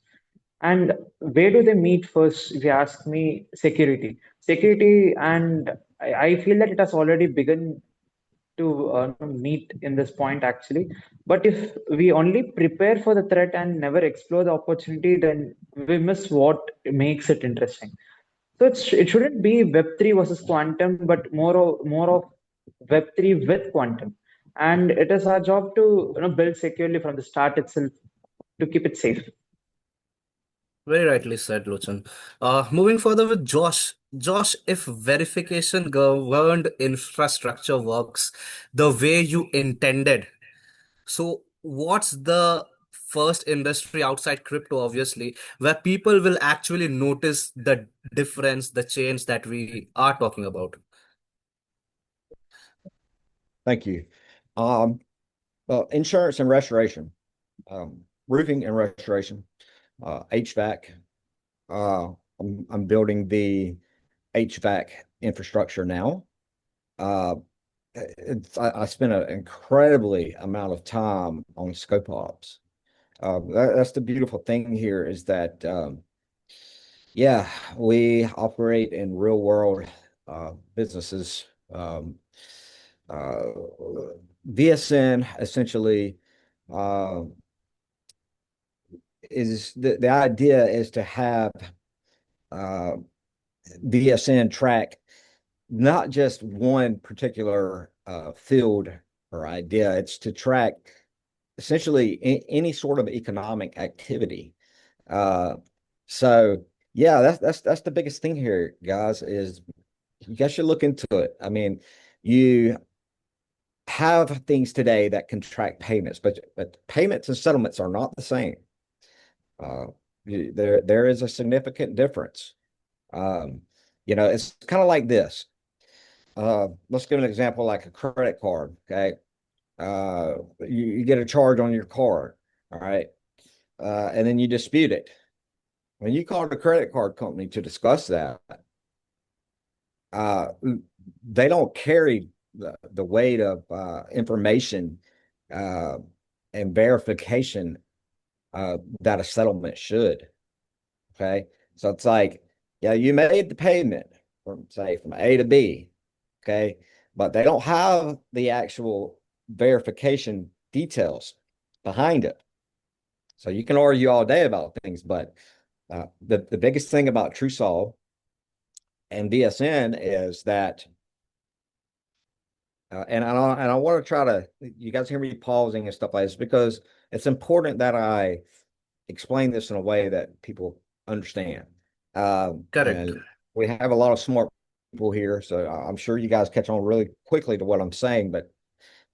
Speaker 6: And where do they meet first? If you ask me, security. Security, and I feel that it has already begun to meet in this point actually. But if we only prepare for the threat and never explore the opportunity, then we miss what makes it interesting. So it shouldn't be Web3 versus quantum, but more of Web3 with quantum. And it is our job to build securely from the start itself to keep it safe.
Speaker 7: Very rightly said, Lochan. Moving further with Josh. Josh, if verification governed infrastructure works the way you intended, so what's the first industry outside crypto, obviously, where people will actually notice the difference, the change that we are talking about?
Speaker 3: Thank you. Insurance and restoration, roofing and restoration, HVAC. I'm building the HVAC infrastructure now. I spent an incredibly amount of time on scope ops. That's the beautiful thing here is that, yeah, we operate in real world businesses. VSN essentially is the idea is to have VSN track not just one particular field or idea. It's to track essentially any sort of economic activity. So yeah, that's the biggest thing here, guys, is you guys should look into it. I mean, you have things today that can track payments, but payments and settlements are not the same. There is a significant difference. It's kind of like this. Let's give an example like a credit card. Okay. You get a charge on your card. All right. And then you dispute it. When you call the credit card company to discuss that, they don't carry the weight of information and verification that a settlement should. Okay. So it's like, yeah, you made the payment from A to B. Okay. But they don't have the actual verification details behind it. So you can argue all day about things, but the biggest thing about TruSolve and VSN is that, and I want to try to, you guys hear me pausing and stuff like this because it's important that I explain this in a way that people understand.
Speaker 7: Correct.
Speaker 3: We have a lot of smart people here, so I'm sure you guys catch on really quickly to what I'm saying, but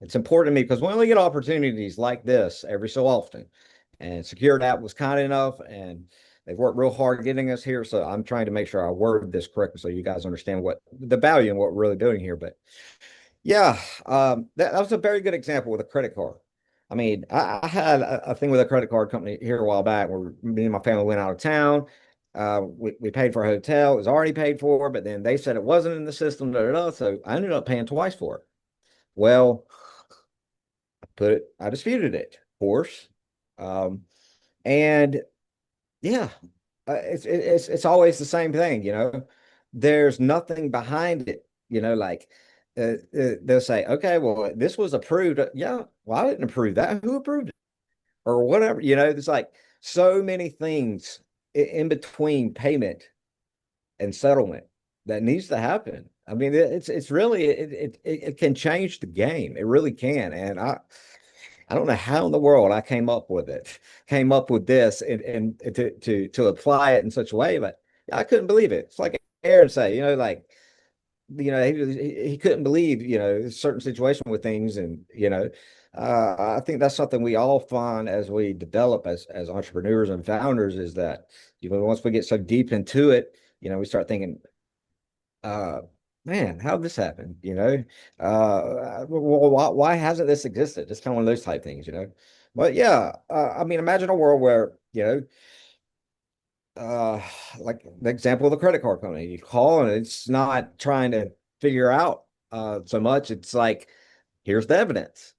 Speaker 3: it's important to me because we only get opportunities like this every so often. And SecureDApp was kind enough, and they've worked real hard getting us here. So I'm trying to make sure I word this correctly so you guys understand what the value and what we're really doing here. But yeah, that was a very good example with a credit card. I mean, I had a thing with a credit card company here a while back where me and my family went out of town. We paid for a hotel. It was already paid for, but then they said it wasn't in the system. So I ended up paying twice for it. Well, I disputed it, of course. And yeah, it's always the same thing, there's nothing behind it, like they'll say, okay, well, this was approved. Yeah, well, I didn't approve that. Who approved it? Or whatever, there's like so many things in between payment and settlement that needs to happen. I mean, it's really it can change the game. It really can. And I don't know how in the world I came up with this and to apply it in such a way, but I couldn't believe it. It's like Aaron say, he couldn't believe, certain situation with things. And, I think that's something we all find as we develop as entrepreneurs and founders is that, once we get so deep into it, we start thinking, man, how did this happen? Why hasn't this existed? It's kind of one of those type things, But yeah, I mean, imagine a world where, like the example of the credit card company. You call and it's not trying to figure out so much. It's like, here's the evidence,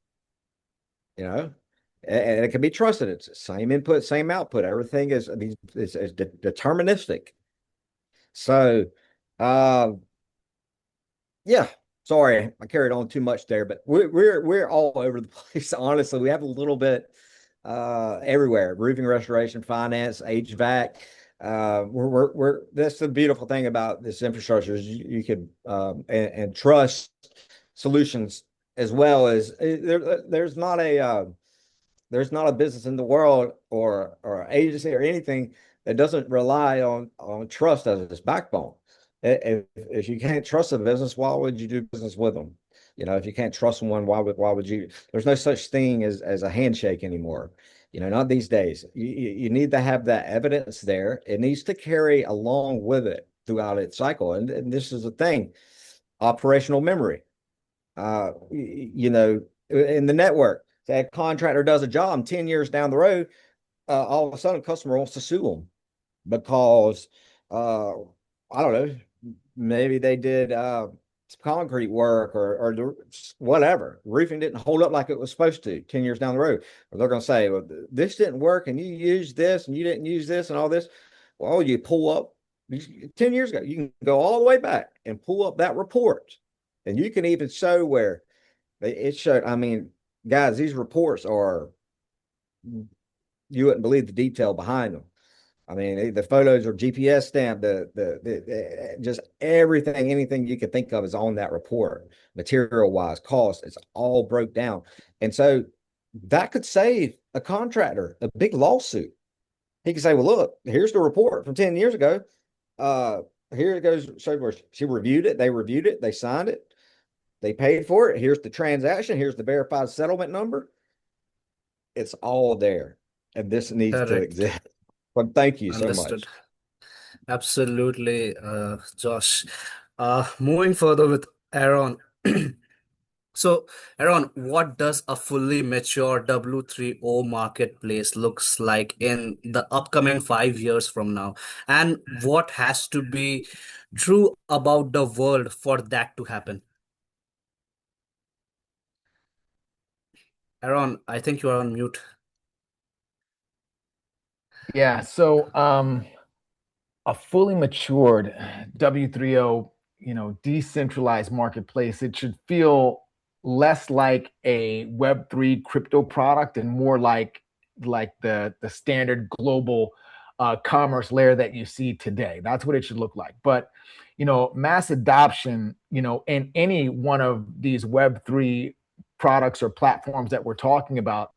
Speaker 3: you know, and it can be trusted. It's the same input, same output. Everything is deterministic. So, uh, yeah. Sorry, I carried on too much there, but we're all over the place. Honestly, we have a little bit everywhere: roofing, restoration, finance, HVAC. We're that's the beautiful thing about this infrastructure is you could and trust solutions as well as there's not a business in the world or agency or anything that doesn't rely on trust as its backbone. If you can't trust a business, why would you do business with them? You know, if you can't trust someone, why would you? There's no such thing as a handshake anymore. You know, not these days. You need to have that evidence there. It needs to carry along with it throughout its cycle. And this is the thing, operational memory. You know, in the network, that contractor does a job 10 years down the road, all of a sudden, a customer wants to sue them because, I don't know, maybe they did concrete work or whatever. Roofing didn't hold up like it was supposed to 10 years down the road. Or they're going to say, well, this didn't work and you used this and you didn't use this and all this. Well, you pull up 10 years ago, you can go all the way back and pull up that report. And you can even show where it showed. I mean, guys, these reports are, you wouldn't believe the detail behind them. I mean, the photos are GPS stamped. Just everything, anything you could think of is on that report. Material wise, cost, it's all broke down, and so that could save a contractor a big lawsuit. He could say, "Well, look, here's the report from 10 years ago. Here it goes. So she reviewed it. They reviewed it. They signed it. They paid for it. Here's the transaction. Here's the verified settlement number. It's all there, and this needs to
Speaker 7: Correct.
Speaker 3: exist." But thank you so
Speaker 7: Understood.
Speaker 3: much.
Speaker 7: Absolutely, Josh. Moving further with Aaron. So, Aaron, what does a fully mature W3O marketplace looks like in the upcoming 5 years from now? And what has to be true about the world for that to happen? Aaron, I think you are on mute.
Speaker 1: Yeah, so a fully matured W3O, decentralized marketplace, it should feel less like a Web3 crypto product and more like the standard global commerce layer that you see today. That's what it should look like. But mass adoption, in any one of these Web3 products or platforms that we're talking about,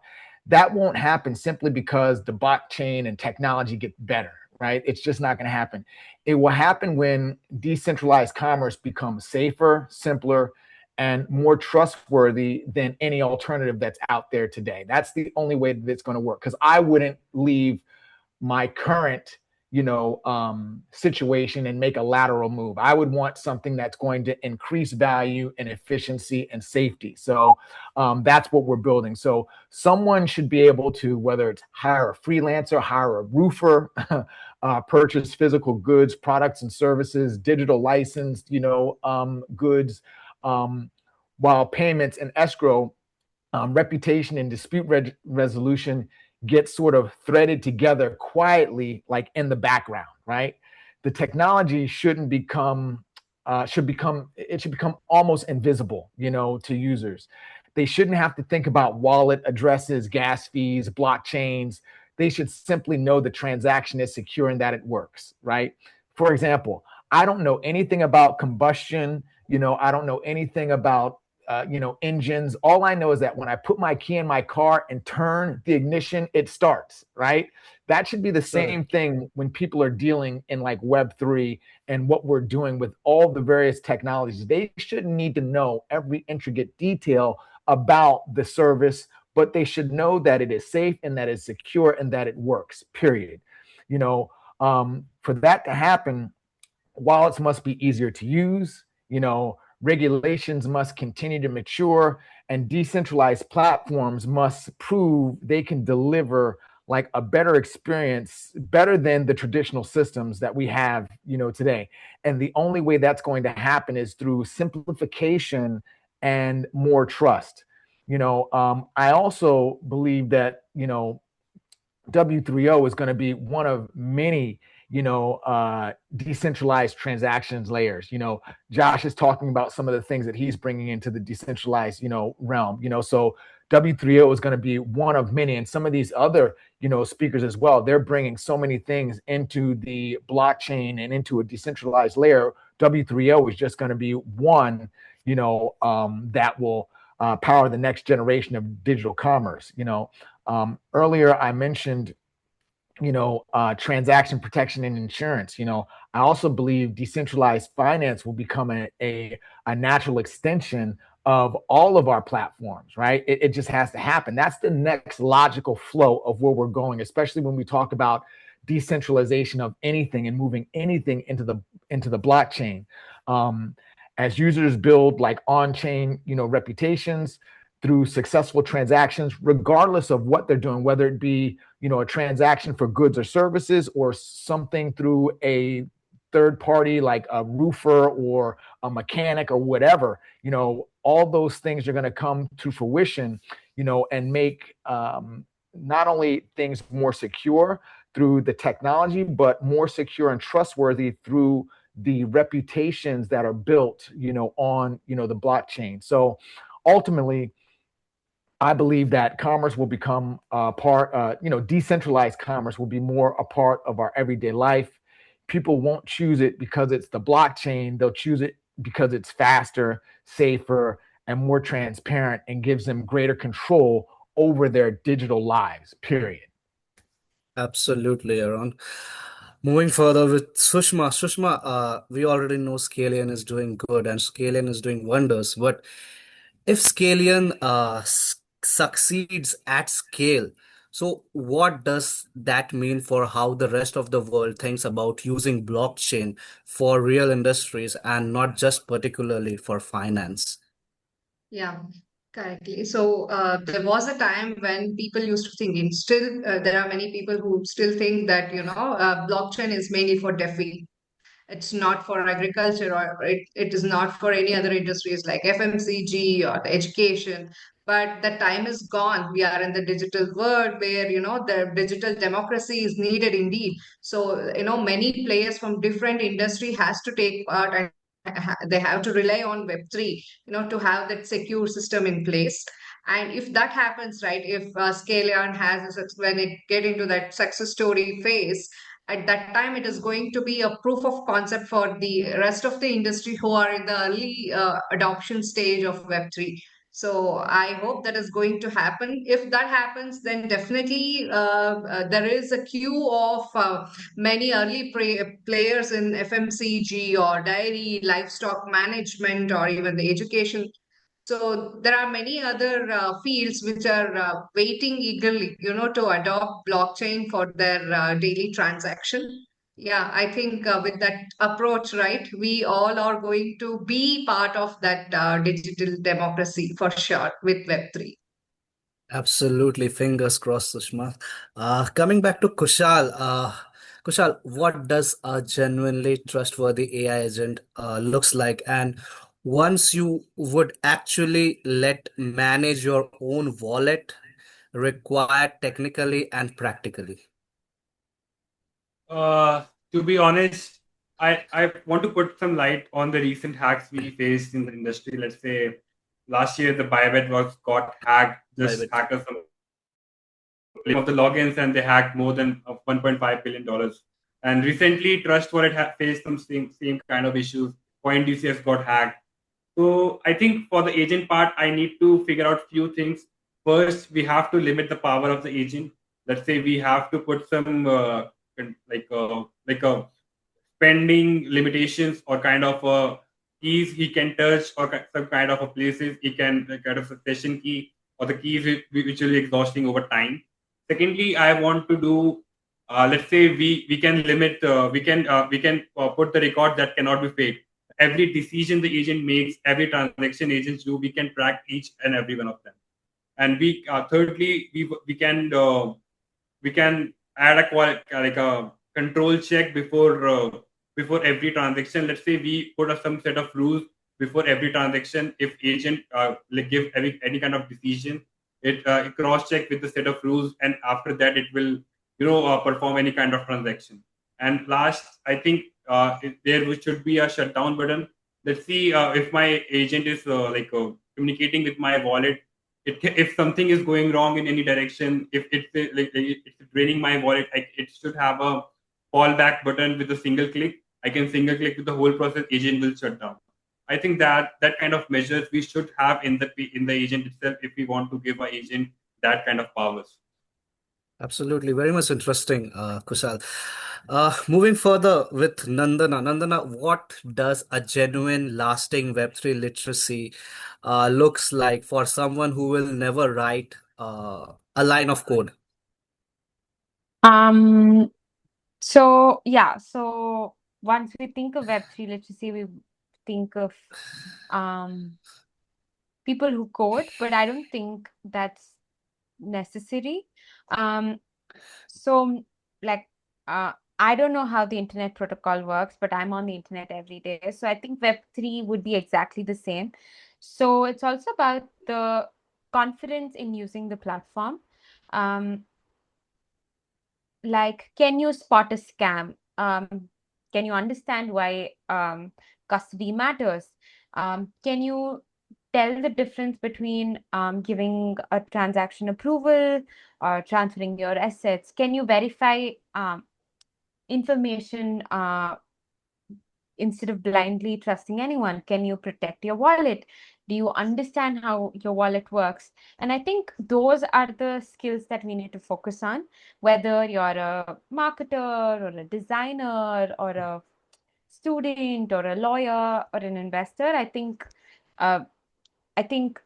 Speaker 1: that won't happen simply because the blockchain and technology get better, right? It's just not going to happen. It will happen when decentralized commerce becomes safer, simpler, and more trustworthy than any alternative that's out there today. That's the only way that it's going to work, because I wouldn't leave my current situation and make a lateral move. I would want something that's going to increase value and efficiency and safety. So that's what we're building. So someone should be able to, whether it's hire a freelancer, hire a roofer, purchase physical goods, products and services, digital licensed, goods, while payments and escrow, reputation and dispute resolution get sort of threaded together quietly, like in the background, right? The technology should become almost invisible, to users. They shouldn't have to think about wallet addresses, gas fees, blockchains. They should simply know the transaction is secure and that it works, right? For example, I don't know anything about combustion. I don't know anything about engines. All I know is that when I put my key in my car and turn the ignition, it starts, right? That should be the same thing when people are dealing in like Web3 and what we're doing with all the various technologies. They shouldn't need to know every intricate detail about the service, but they should know that it is safe and that it's secure and that it works, period. For that to happen, wallets must be easier to use, regulations must continue to mature, and decentralized platforms must prove they can deliver like a better experience, better than the traditional systems that we have, today. And the only way that's going to happen is through simplification and more trust. I also believe that, W3O is going to be one of many, decentralized transactions layers. Josh is talking about some of the things that he's bringing into the decentralized, realm. So W3O is going to be one of many, and some of these other, speakers as well. They're bringing so many things into the blockchain and into a decentralized layer. W3O is just going to be one, that will power the next generation of digital commerce. Earlier I mentioned, transaction protection and insurance. I also believe decentralized finance will become a natural extension of all of our platforms, right? It just has to happen. That's the next logical flow of where we're going, especially when we talk about decentralization of anything and moving anything into the blockchain. As users build like on-chain, reputations through successful transactions, regardless of what they're doing, whether it be, a transaction for goods or services or something through a third party like a roofer or a mechanic or whatever, all those things are going to come to fruition, and make not only things more secure through the technology, but more secure and trustworthy through the reputations that are built, on, the blockchain. So ultimately, I believe that commerce will become a part, decentralized commerce will be more a part of our everyday life. People won't choose it because it's the blockchain. They'll choose it because it's faster, safer, and more transparent, and gives them greater control over their digital lives, period.
Speaker 7: Absolutely, Aaron. Moving further with Sushma. Sushma, we already know Scalian is doing good and Scalian is doing wonders. But if Scalian succeeds at scale, so what does that mean for how the rest of the world thinks about using blockchain for real industries and not just particularly for finance?
Speaker 2: Yeah, correctly. So there was a time when people used to think, and still there are many people who still think that, blockchain is mainly for DeFi. It's not for agriculture, or it is not for any other industries like FMCG or the education. But the time is gone. We are in the digital world where, the digital democracy is needed indeed. So, many players from different industry has to take part, and they have to rely on Web3, to have that secure system in place. And if that happens, right, if Scalian when it get into that success story phase, at that time it is going to be a proof of concept for the rest of the industry who are in the early adoption stage of Web3. So I hope that is going to happen. If that happens, then definitely there is a queue of many early players in FMCG or dairy, livestock management, or even the education. So there are many other fields which are waiting eagerly, to adopt blockchain for their daily transaction. Yeah, I think with that approach, right, we all are going to be part of that digital democracy for sure with Web3.
Speaker 7: Absolutely, fingers crossed, Sushma. Coming back to Kushal, Kushal, what does a genuinely trustworthy AI agent looks like? And once you would actually let manage your own wallet, required technically and practically?
Speaker 4: To be honest, I want to put some light on the recent hacks we faced in the industry. Let's say last year the Bybit got hacked. Just
Speaker 7: Bybit.
Speaker 4: hackers of the logins, and they hacked more than $1.5 billion. And recently, Trust Wallet faced some same kind of issues. CoinDCS got hacked. So I think for the agent part, I need to figure out few things. First, we have to limit the power of the agent. Let's say we have to put some like a spending limitations, or kind of keys he can touch, or some kind of a places he can, kind of a session key, or the keys which will be exhausting over time. Secondly, I want to do, let's say we can limit, we can put the record that cannot be faked. Every decision the agent makes, every transaction agents do, we can track each and every one of them. And we thirdly, we can we can add a control check before every transaction. Let's say we put up some set of rules before every transaction. If agent give any kind of decision, it cross check with the set of rules, and after that it will perform any kind of transaction. And last, I think there should be a shutdown button. Let's see if my agent is communicating with my wallet. If something is going wrong in any direction, if it's draining my wallet, it should have a fallback button with a single click. I can single click with the whole process. Agent will shut down. I think that kind of measures we should have in the agent itself if we want to give our agent that kind of powers.
Speaker 7: Absolutely, very much interesting, Kushal. Moving further with Nandana. Nandana, what does a genuine, lasting Web3 literacy looks like for someone who will never write a line of code?
Speaker 5: So yeah, so once we think of Web3 literacy, we think of people who code, but I don't think that's necessary. So like I don't know how the internet protocol works, but I'm on the internet every day. So I think Web3 would be exactly the same. So it's also about the confidence in using the platform. Like, can you spot a scam? Can you understand why custody matters? Can you tell the difference between giving a transaction approval or transferring your assets? Can you verify information instead of blindly trusting anyone? Can you protect your wallet? Do you understand how your wallet works? And I think those are the skills that we need to focus on, whether you're a marketer or a designer or a student or a lawyer or an investor. I think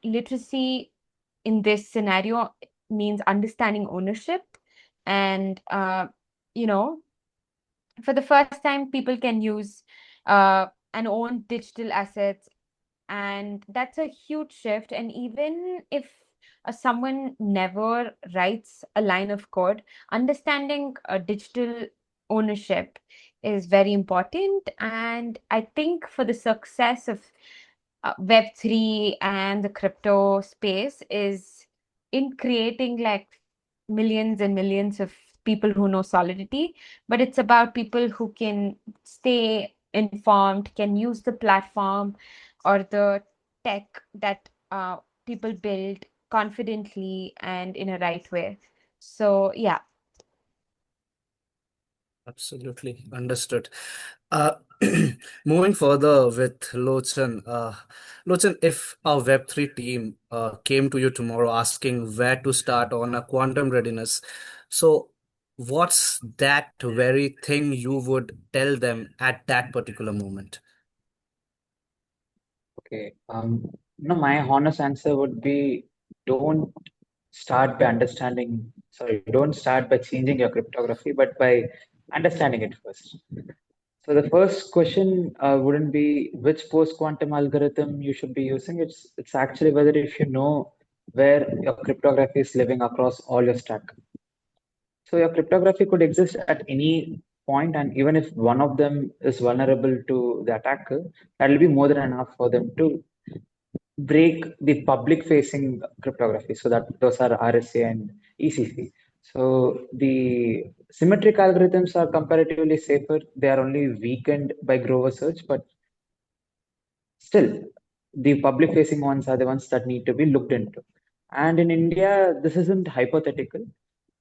Speaker 5: literacy in this scenario means understanding ownership and you know, for the first time, people can use and own digital assets, and that's a huge shift. And even if someone never writes a line of code, understanding digital ownership is very important. And I think for the success of Web3 and the crypto space is in creating like millions and millions of people who know Solidity, but it's about people who can stay informed, can use the platform or the tech that people build confidently and in a right way. So, yeah.
Speaker 7: Absolutely understood. Moving further with Lochan, Lochan, if a Web3 team came to you tomorrow asking where to start on a quantum readiness, so what's that very thing you would tell them at that particular moment?
Speaker 6: Okay. No, my honest answer would be don't don't start by changing your cryptography, but by understanding it first. So the first question wouldn't be which post-quantum algorithm you should be using. It's actually whether if you know where your cryptography is living across all your stack. So your cryptography could exist at any point, and even if one of them is vulnerable to the attacker, that will be more than enough for them to break the public-facing cryptography. So that those are RSA and ECC. So the symmetric algorithms are comparatively safer. They are only weakened by Grover search, but still, the public-facing ones are the ones that need to be looked into. And in India, this isn't hypothetical.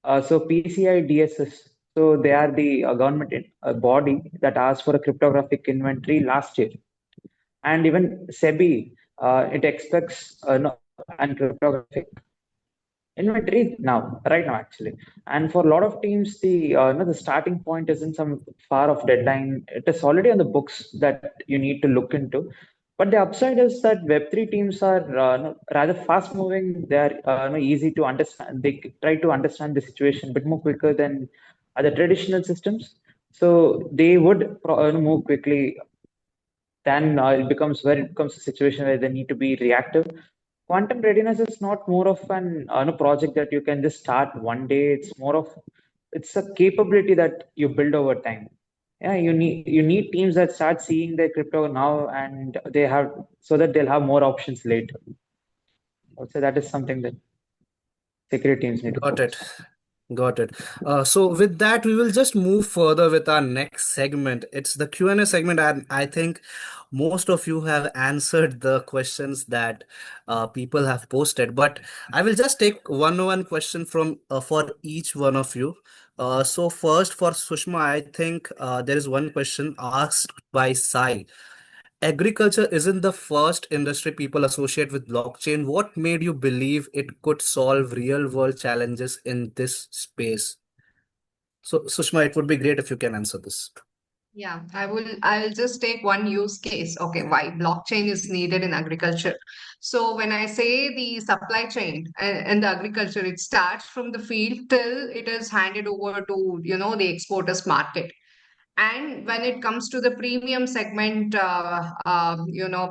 Speaker 6: So PCI DSS, so they are the government body that asked for a cryptographic inventory last year. And even SEBI, it expects no, and cryptographic inventory now, right now actually. And for a lot of teams, the starting point isn't some far off deadline. It is already on the books that you need to look into. But the upside is that Web3 teams are rather fast moving. They are easy to understand. They try to understand the situation a bit more quicker than other traditional systems. So they would move quickly. Then it becomes a situation where they need to be reactive. Quantum readiness is not more of an project that you can just start one day. It's more of it's a capability that you build over time. Yeah, you need teams that start seeing their crypto now, and they have so that they'll have more options later. So that is something that security teams need to
Speaker 7: Got it.
Speaker 6: focus on.
Speaker 7: Got it. So with that, we will just move further with our next segment. It's the Q&A segment, and I think most of you have answered the questions that people have posted. But I will just take one question from for each one of you. So first, for Sushma, I think there is one question asked by Sai. Agriculture isn't the first industry people associate with blockchain. What made you believe it could solve real world challenges in this space? So, Sushma, it would be great if you can answer this.
Speaker 2: Yeah, I'll just take one use case. Okay, why blockchain is needed in agriculture. So when I say the supply chain and the agriculture, it starts from the field till it is handed over to, the exporters market. And when it comes to the premium segment,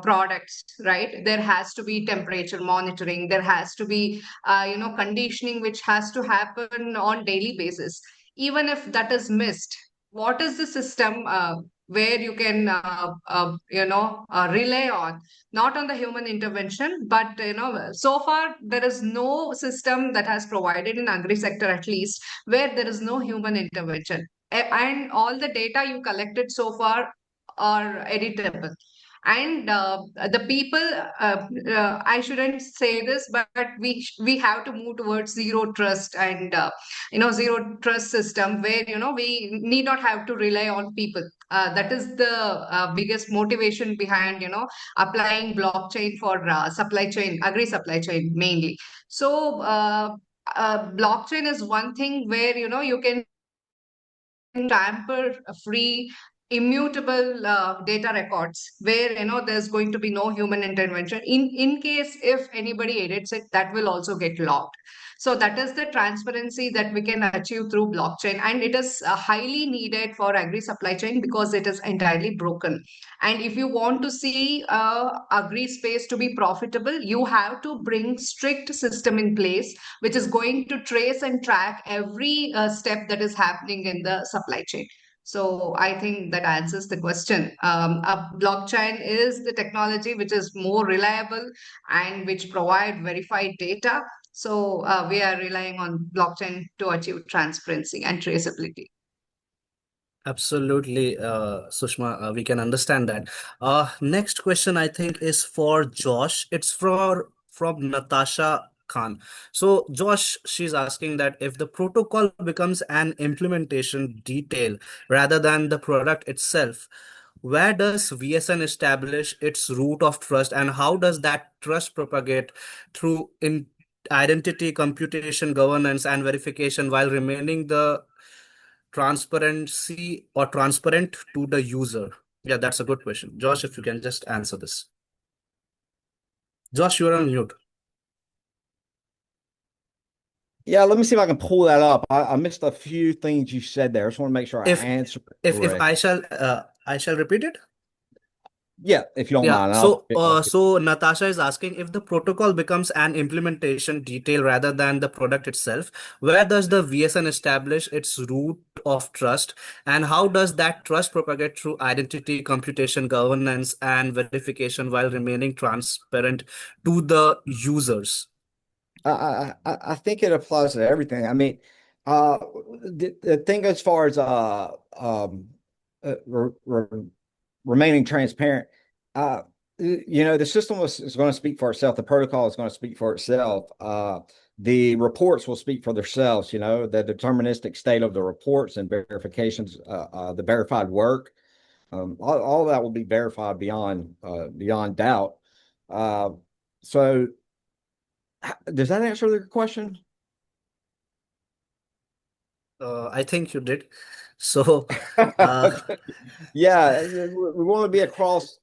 Speaker 2: products, right, there has to be temperature monitoring. There has to be, conditioning, which has to happen on daily basis. Even if that is missed, what is the system where you can, rely on, not on the human intervention, but, so far there is no system that has provided in agri sector, at least, where there is no human intervention. And all the data you collected so far are editable. And the people, I shouldn't say this, but we have to move towards zero trust and zero trust system where we need not have to rely on people. That is the biggest motivation behind applying blockchain for supply chain, agri supply chain mainly. So blockchain is one thing where you can tamper free immutable data records where there's going to be no human intervention. In case if anybody edits it, that will also get logged. So that is the transparency that we can achieve through blockchain, and it is highly needed for agri supply chain because it is entirely broken. And if you want to see agri space to be profitable, you have to bring strict system in place which is going to trace and track every step that is happening in the supply chain. So I think that answers the question. A blockchain is the technology which is more reliable and which provide verified data. So we are relying on blockchain to achieve transparency and traceability.
Speaker 7: Absolutely, Sushma, we can understand that. Next question, I think, is for Josh. It's from Natasha Khan. So, Josh, she's asking that if the protocol becomes an implementation detail rather than the product itself, where does VSN establish its root of trust, and how does that trust propagate through in identity, computation, governance, and verification while remaining the transparency or transparent to the user? Yeah, that's a good question. Josh, if you can just answer this. Josh, you're on mute.
Speaker 3: Yeah, let me see if I can pull that up. I missed a few things you said there. I just want to make sure I answer
Speaker 7: if
Speaker 3: correct.
Speaker 7: I shall repeat it.
Speaker 3: Yeah, if you don't
Speaker 7: Yeah,
Speaker 3: mind.
Speaker 7: so Natasha is asking if the protocol becomes an implementation detail rather than the product itself, where does the VSN establish its root of trust, and how does that trust propagate through identity, computation, governance, and verification while remaining transparent to the users?
Speaker 3: I think it applies to everything. I mean, the thing as far as remaining transparent, the system is going to speak for itself. The protocol is going to speak for itself. The reports will speak for themselves. The deterministic state of the reports and verifications, the verified work, all that will be verified beyond doubt. So. Does that answer the question?
Speaker 7: I think you did. So,
Speaker 3: yeah, we want to be across.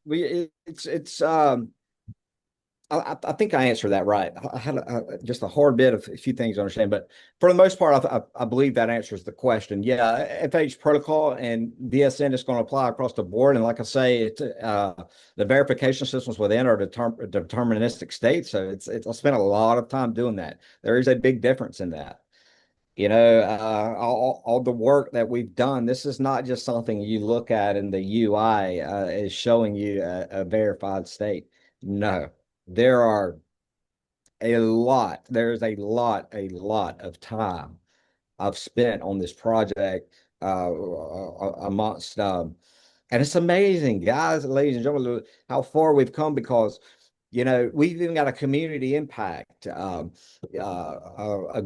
Speaker 3: I think I answered that right. I had just a hard bit of a few things to understand, but for the most part, I believe that answers the question. Yeah, FH protocol and VSN is going to apply across the board. And like I say, the verification systems within are deterministic states. So I spent a lot of time doing that. There is a big difference in that. All the work that we've done, this is not just something you look at in the UI is showing you a verified state. No, there are there's a lot of time I've spent on this project amongst and it's amazing, guys, ladies and gentlemen, how far we've come because we've even got a community impact, a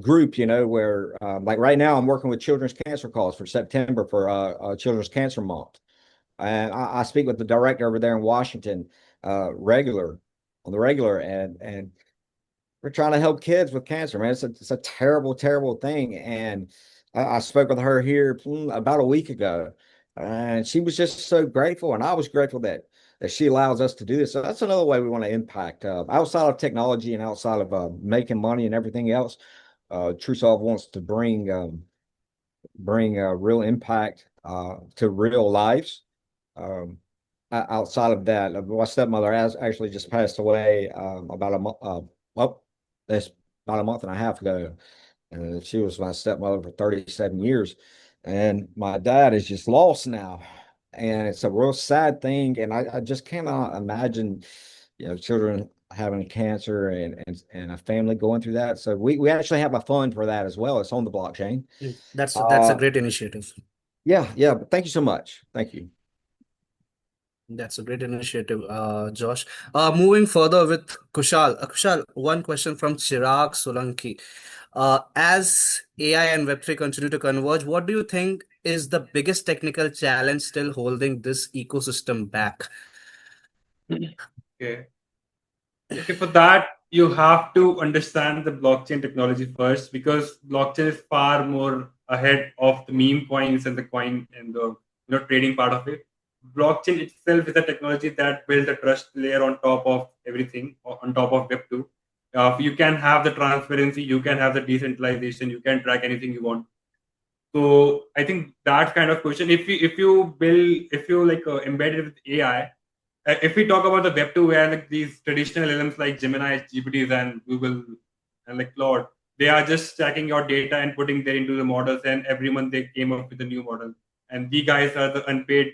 Speaker 3: group, where like right now I'm working with Children's Cancer Cause for September for Children's Cancer Month. And I speak with the director over there in Washington on the regular, and we're trying to help kids with cancer, man. It's a terrible, terrible thing. And I spoke with her here about a week ago, and she was just so grateful, and I was grateful that she allows us to do this. So that's another way we want to impact outside of technology and outside of making money and everything else. TruSolve wants to bring real impact to real lives. Outside of that, my stepmother has actually just passed away about a month. Well, that's about a month and a half ago. And she was my stepmother for 37 years. And my dad is just lost now. And it's a real sad thing. And I just cannot imagine, children having cancer and a family going through that. So we actually have a fund for that as well. It's on the blockchain.
Speaker 7: That's a great initiative.
Speaker 3: Yeah. Thank you so much. Thank you.
Speaker 7: That's a great initiative, Josh. Moving further with Kushal. Kushal, one question from Chirag Solanki. As AI and Web3 continue to converge, what do you think is the biggest technical challenge still holding this ecosystem back?
Speaker 4: Okay. Okay, for that, you have to understand the blockchain technology first, because blockchain is far more ahead of the meme coins and the coin and the trading part of it. Blockchain itself is a technology that builds a trust layer on top of everything, on top of Web2. You can have the transparency, you can have the decentralization, you can track anything you want. So I think that kind of question, if you embed it with AI, if we talk about the Web2, where like these traditional LLMs like Gemini, GPTs, and Google, and like Claude, they are just stacking your data and putting them into the models, and every month they came up with a new model. And we guys are the unpaid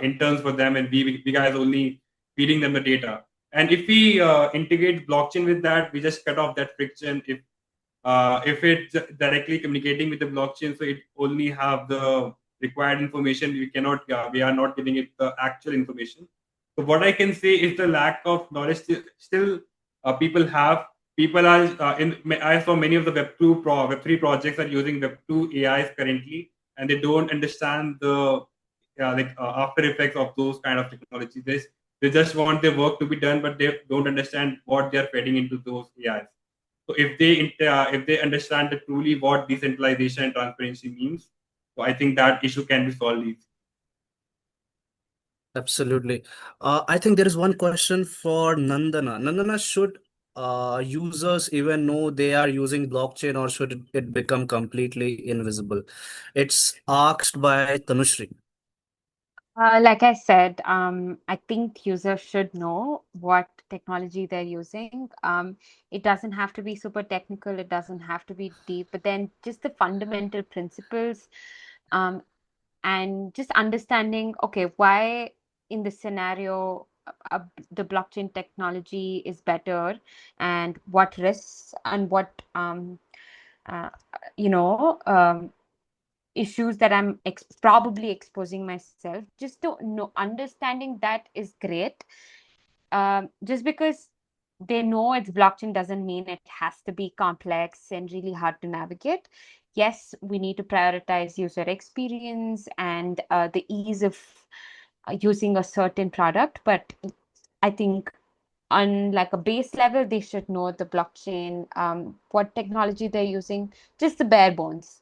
Speaker 4: interns for them, and we guys only feeding them the data. And if we integrate blockchain with that, we just cut off that friction. If it's directly communicating with the blockchain, so it only have the required information. We are not getting it the actual information. So what I can say is the lack of knowledge still people have. People are I saw many of the Web3 projects are using Web2 AIs currently, and they don't understand the after effects of those kind of technologies. They just want their work to be done, but they don't understand what they are feeding into those AIs. So if they understand truly what decentralization and transparency means, so I think that issue can be solved easily.
Speaker 7: Absolutely. I think there is one question for Nandana. Nandana, should users even know they are using blockchain, or should it become completely invisible? It's asked by Tanushri.
Speaker 5: Like I said, I think users should know what technology they're using. It doesn't have to be super technical, it doesn't have to be deep, but then just the fundamental principles, and just understanding, okay, why in this scenario the blockchain technology is better, and what risks and what uh, you know issues that I'm probably exposing myself. Just to know, understanding that is great. Just because they know it's blockchain doesn't mean it has to be complex and really hard to navigate. Yes, we need to prioritize user experience and the ease of using a certain product, but I think on like a base level, they should know the blockchain, what technology they're using, just the bare bones.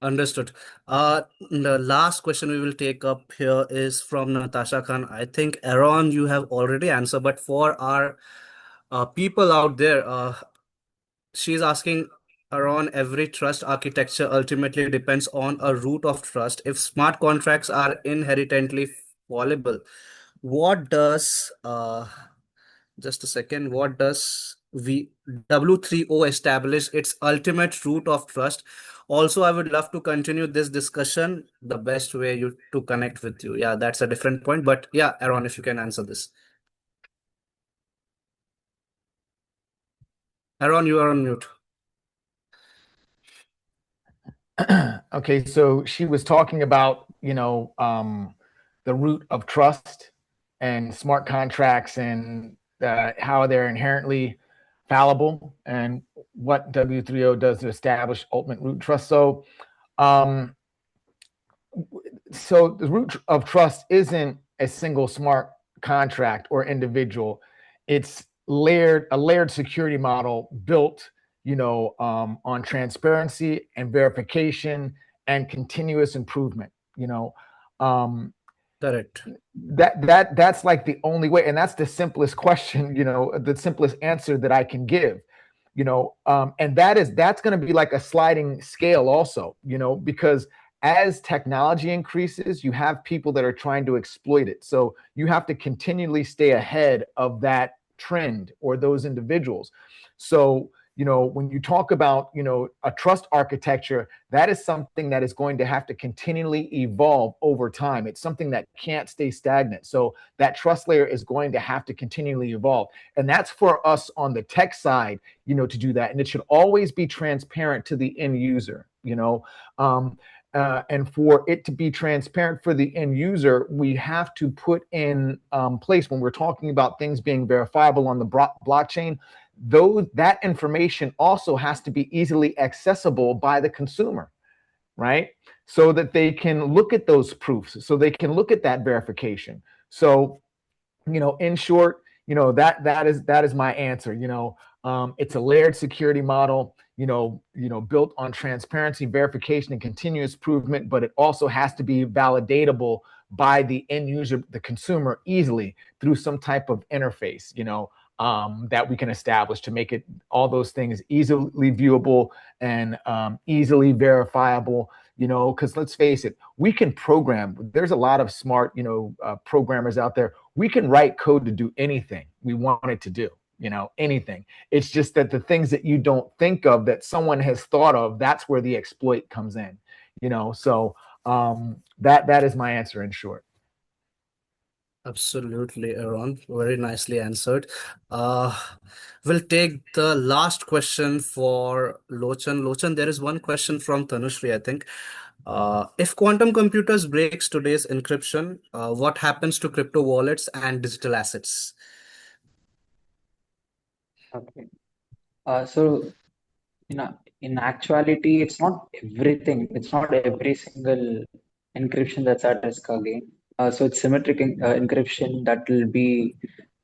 Speaker 7: Understood. The last question we will take up here is from Natasha Khan. I think, Aaron, you have already answered, but for our people out there, she's asking, Aaron, every trust architecture ultimately depends on a root of trust. If smart contracts are inherently fallible, what does just a second, what does W3O established its ultimate root of trust. Also, I would love to continue this discussion. The best way to connect with you. Yeah, that's a different point. But yeah, Aaron, if you can answer this. Aaron, you are on mute.
Speaker 1: Okay, so she was talking about, the root of trust and smart contracts and how they're inherently fallible and what W3O does to establish ultimate root trust. Um, so the root of trust isn't a single smart contract or individual. It's a layered security model built, on transparency and verification and continuous improvement.
Speaker 7: Correct.
Speaker 1: That's like the only way, and that's the simplest question, the simplest answer that I can give. And that's going to be like a sliding scale also, because as technology increases, you have people that are trying to exploit it. So you have to continually stay ahead of that trend or those individuals. So, when you talk about, a trust architecture, that is something that is going to have to continually evolve over time. It's something that can't stay stagnant. So that trust layer is going to have to continually evolve. And that's for us on the tech side, to do that. And it should always be transparent to the end user, and for it to be transparent for the end user, we have to put in place, when we're talking about things being verifiable on the blockchain, that information also has to be easily accessible by the consumer, right? So that they can look at those proofs, so they can look at that verification. So, in short, that is my answer. It's a layered security model, built on transparency, verification, and continuous improvement, but it also has to be validatable by the end user, the consumer, easily through some type of interface, that we can establish to make it all those things easily viewable and easily verifiable. Because let's face it, we can program. There's a lot of smart, programmers out there. We can write code to do anything we want it to do. Anything. It's just that the things that you don't think of that someone has thought of, that's where the exploit comes in. So that is my answer in short.
Speaker 7: Absolutely, Aaron. Very nicely answered. We'll take the last question for Lochan. Lochan, there is one question from Tanushree, I think. If quantum computers breaks today's encryption, what happens to crypto wallets and digital assets?
Speaker 6: Okay. So in actuality, it's not everything. It's not every single encryption that's at risk again. So it's symmetric encryption that will be,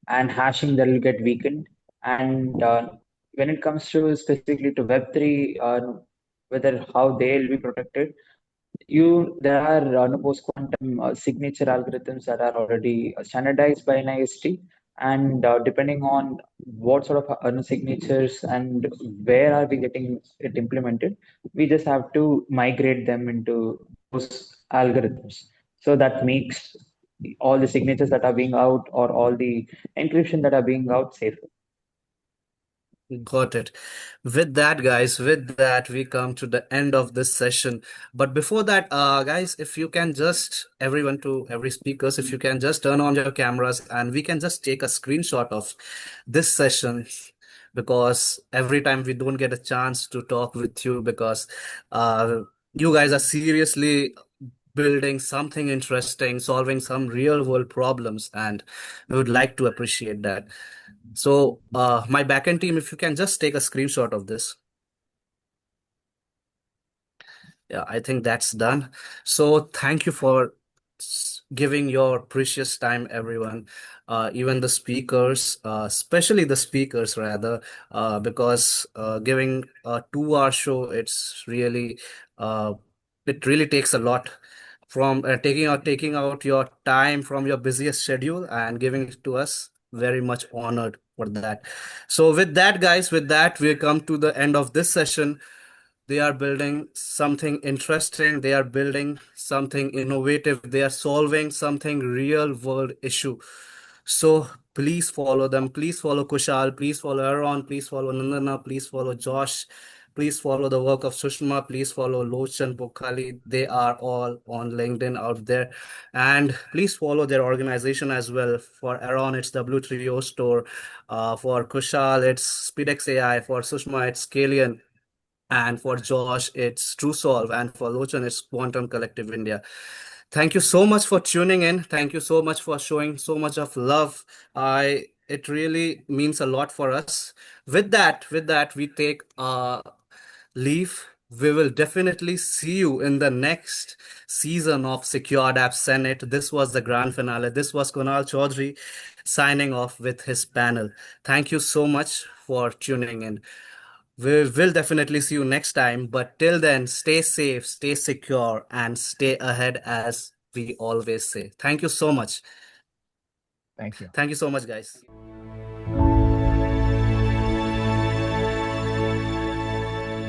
Speaker 6: and hashing that will get weakened. And when it comes to specifically to Web3, whether how they'll be protected, there are post-quantum signature algorithms that are already standardized by NIST, and depending on what sort of signatures and where are we getting it implemented, we just have to migrate them into those algorithms. So that makes all the signatures that are being out, or all the encryption that are being out, safer.
Speaker 7: Got it. With that, guys, with that, we come to the end of this session. But before that, guys, if you can just, every speakers, if you can just turn on your cameras and we can just take a screenshot of this session, because every time we don't get a chance to talk with you, because you guys are seriously building something interesting, solving some real world problems, and we would like to appreciate that. So, my backend team, if you can just take a screenshot of this. Yeah, I think that's done. So thank you for giving your precious time, everyone. Even the speakers, especially the speakers rather, because giving a 2 hour show, it really takes a lot from taking out your time from your busiest schedule and giving it to us. Very much honored for that. So with that, guys, with that, we come to the end of this session. They are building something interesting. They are building something innovative. They are solving something real world issue. So Please follow them. Please follow Kushal. Please follow Aaron. Please follow Nandana. Please follow Josh. Please follow the work of Sushma. Please follow Lochan Pokhali. They are all on LinkedIn out there. And please follow their organization as well. For Aaron, it's W3O Store. For Kushal, it's Spedax AI. For Sushma, it's Scalian. And for Josh, it's TruSolve. And for Lochan, it's Quantum Collective India. Thank you so much for tuning in. Thank you so much for showing so much of love. It really means a lot for us. With that, we take leave. We will definitely see you in the next season of SecureDApp Senate. This was the grand finale. This was Kunal Chaudhary signing off with his panel. Thank you so much for tuning in. We will definitely see you next time. But till then, stay safe, stay secure, and stay ahead as we always say. Thank you so much.
Speaker 1: Thank you.
Speaker 7: Thank you so much, guys.